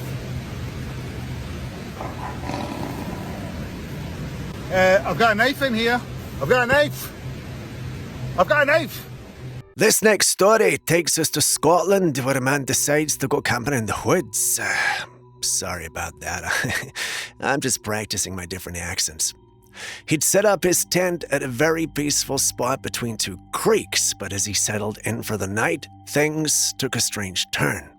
I've got a knife in here. I've got a knife. I've got a knife. This next story takes us to Scotland, where a man decides to go camping in the woods. Sorry about that. I'm just practicing my different accents. He'd set up his tent at a very peaceful spot between two creeks, but as he settled in for the night, things took a strange turn.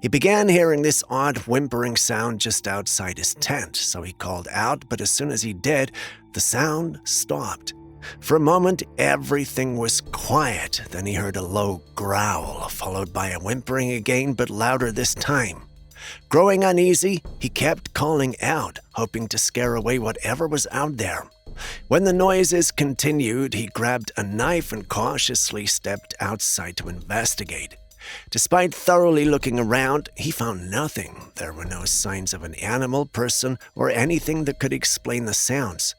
He began hearing this odd whimpering sound just outside his tent, so he called out, but as soon as he did, the sound stopped. For a moment, everything was quiet. Then he heard a low growl, followed by a whimpering again, but louder this time. Growing uneasy, he kept calling out, hoping to scare away whatever was out there. When the noises continued, he grabbed a knife and cautiously stepped outside to investigate. Despite thoroughly looking around, he found nothing. There were no signs of an animal, person, or anything that could explain the sounds.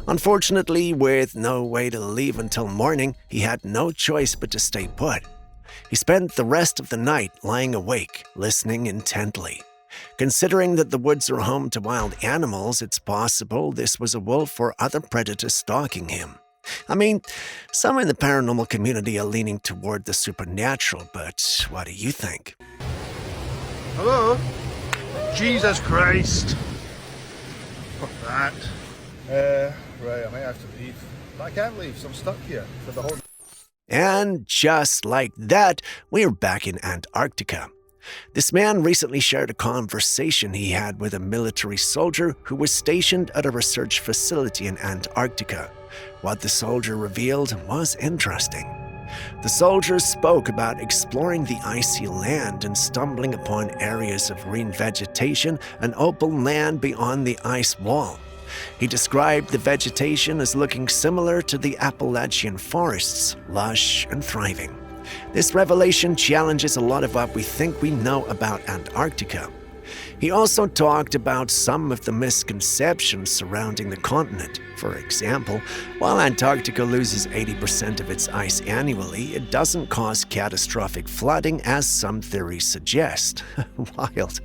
Unfortunately, with no way to leave until morning, he had no choice but to stay put. He spent the rest of the night lying awake, listening intently. Considering that the woods are home to wild animals, it's possible this was a wolf or other predator stalking him. I mean, some in the paranormal community are leaning toward the supernatural, but what do you think? Hello? Jesus Christ. Fuck that. Right, I might have to leave. But I can't leave, so I'm stuck here for the whole... And just like that, we're back in Antarctica. This man recently shared a conversation he had with a military soldier who was stationed at a research facility in Antarctica. What the soldier revealed was interesting. The soldiers spoke about exploring the icy land and stumbling upon areas of green vegetation and open land beyond the ice wall. He described the vegetation as looking similar to the Appalachian forests, lush and thriving. This revelation challenges a lot of what we think we know about Antarctica. He also talked about some of the misconceptions surrounding the continent. For example, while Antarctica loses 80% of its ice annually, it doesn't cause catastrophic flooding as some theories suggest. Wild.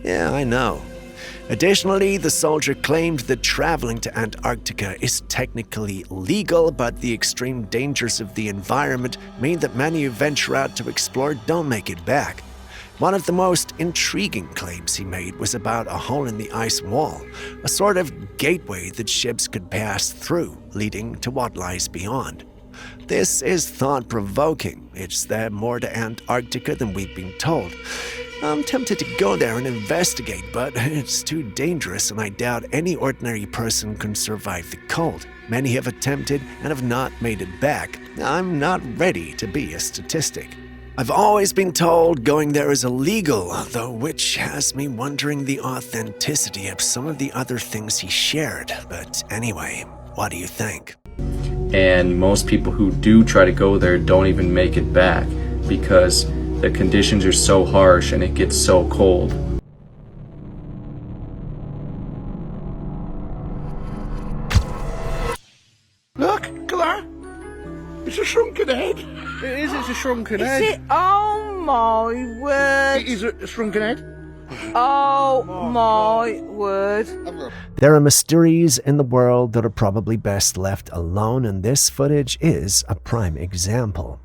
Yeah, I know. Additionally, the soldier claimed that traveling to Antarctica is technically legal, but the extreme dangers of the environment mean that many who venture out to explore don't make it back. One of the most intriguing claims he made was about a hole in the ice wall, a sort of gateway that ships could pass through, leading to what lies beyond. This is thought-provoking. It's there more to Antarctica than we've been told. I'm tempted to go there and investigate, but it's too dangerous and I doubt any ordinary person can survive the cold. Many have attempted and have not made it back. I'm not ready to be a statistic. I've always been told going there is illegal, though, which has me wondering the authenticity of some of the other things he shared. But anyway, what do you think? And most people who do try to go there don't even make it back because the conditions are so harsh and it gets so cold. Look, Claire. It's a shrunken head. It is, it's a shrunken head. Is it? Oh my word. It is a shrunken head. Oh my word. There are mysteries in the world that are probably best left alone, and this footage is a prime example.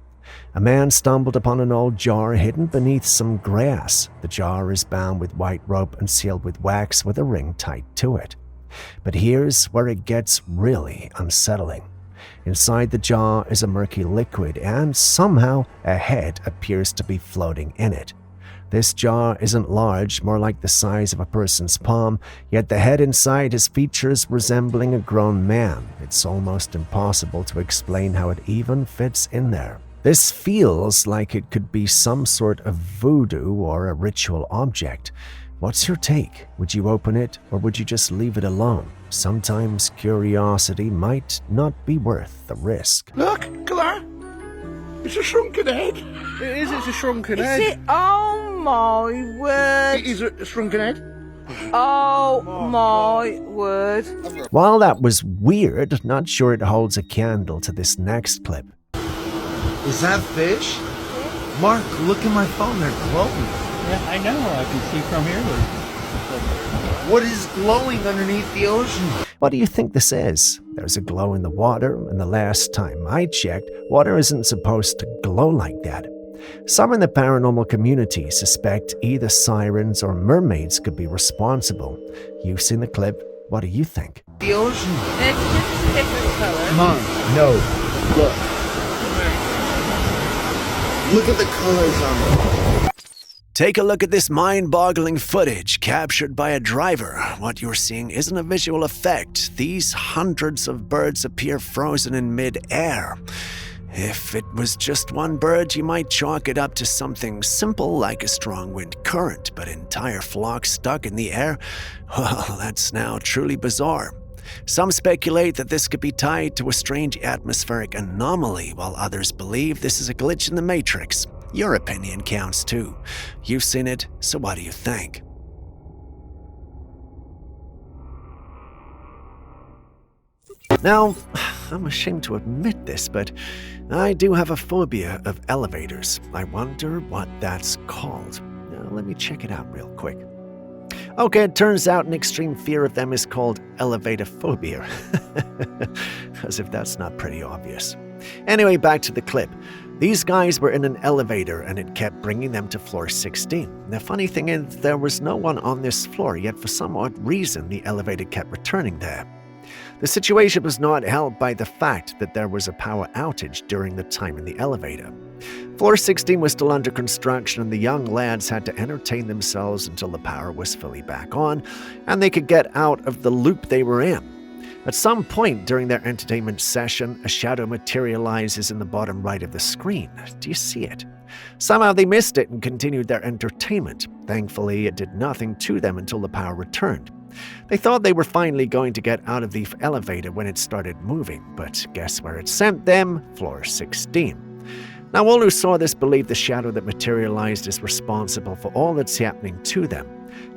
A man stumbled upon an old jar hidden beneath some grass. The jar is bound with white rope and sealed with wax with a ring tied to it. But here's where it gets really unsettling. Inside the jar is a murky liquid, and somehow a head appears to be floating in it. This jar isn't large, more like the size of a person's palm, yet the head inside has features resembling a grown man. It's almost impossible to explain how it even fits in there. This feels like it could be some sort of voodoo or a ritual object. What's your take? Would you open it, or would you just leave it alone? Sometimes curiosity might not be worth the risk. Look, Claire. It's a shrunken head. It is, it's a shrunken head. Is it? Oh my word. It is a shrunken head. Oh my word. While that was weird, not sure it holds a candle to this next clip. Is that fish? Mark, look at my phone. They're glowing. Yeah, I know. I can see from here. What is glowing underneath the ocean? What do you think this is? There's a glow in the water, and the last time I checked, water isn't supposed to glow like that. Some in the paranormal community suspect either sirens or mermaids could be responsible. You've seen the clip. What do you think? The ocean. It's just a different color. Mom, no. Look. Look at the colors on it. Take a look at this mind-boggling footage captured by a driver. What you're seeing isn't a visual effect. These hundreds of birds appear frozen in mid-air. If it was just one bird, you might chalk it up to something simple like a strong wind current, but entire flocks stuck in the air? Well, that's now truly bizarre. Some speculate that this could be tied to a strange atmospheric anomaly, while others believe this is a glitch in the Matrix. Your opinion counts too. You've seen it, so what do you think? Now, I'm ashamed to admit this, but I do have a phobia of elevators. I wonder what that's called. Now, let me check it out real quick. Okay, it turns out an extreme fear of them is called elevatophobia. As if that's not pretty obvious. Anyway, back to the clip. These guys were in an elevator and it kept bringing them to floor 16. The funny thing is, there was no one on this floor, yet for some odd reason the elevator kept returning there. The situation was not helped by the fact that there was a power outage during the time in the elevator. Floor 16 was still under construction and the young lads had to entertain themselves until the power was fully back on and they could get out of the loop they were in. At some point during their entertainment session, a shadow materializes in the bottom right of the screen. Do you see it? Somehow they missed it and continued their entertainment. Thankfully, it did nothing to them until the power returned. They thought they were finally going to get out of the elevator when it started moving, but guess where it sent them? Floor 16. Now, all who saw this believe the shadow that materialized is responsible for all that's happening to them.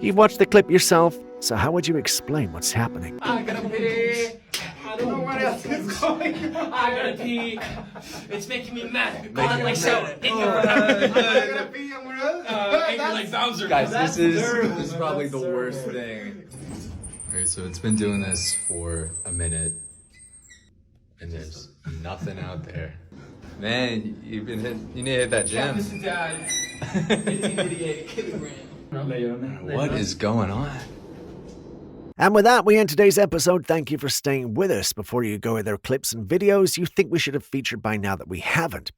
You've watched the clip yourself, so how would you explain what's happening? I gotta pee. I don't know what else is going on. I gotta pee. It's making me mad. God, like so. I gotta pee. I'm angry like Bowser. Guys, this is probably the worst thing. Alright, so it's been doing this for a minute, and there's nothing out there. Man, you need to hit that gym. Mr. Dad. 1888 kilogram. What is going on? And with that, we end today's episode. Thank you for staying with us. Before you go, are there clips and videos you think we should have featured by now that we haven't?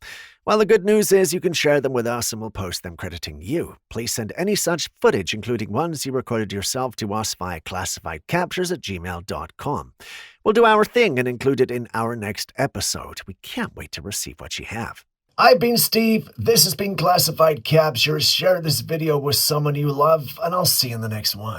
Well, the good news is you can share them with us and we'll post them crediting you. Please send any such footage, including ones you recorded yourself, to us via classifiedcaptures@gmail.com. We'll do our thing and include it in our next episode. We can't wait to receive what you have. I've been Steve. This has been Classified Captures. Share this video with someone you love, and I'll see you in the next one.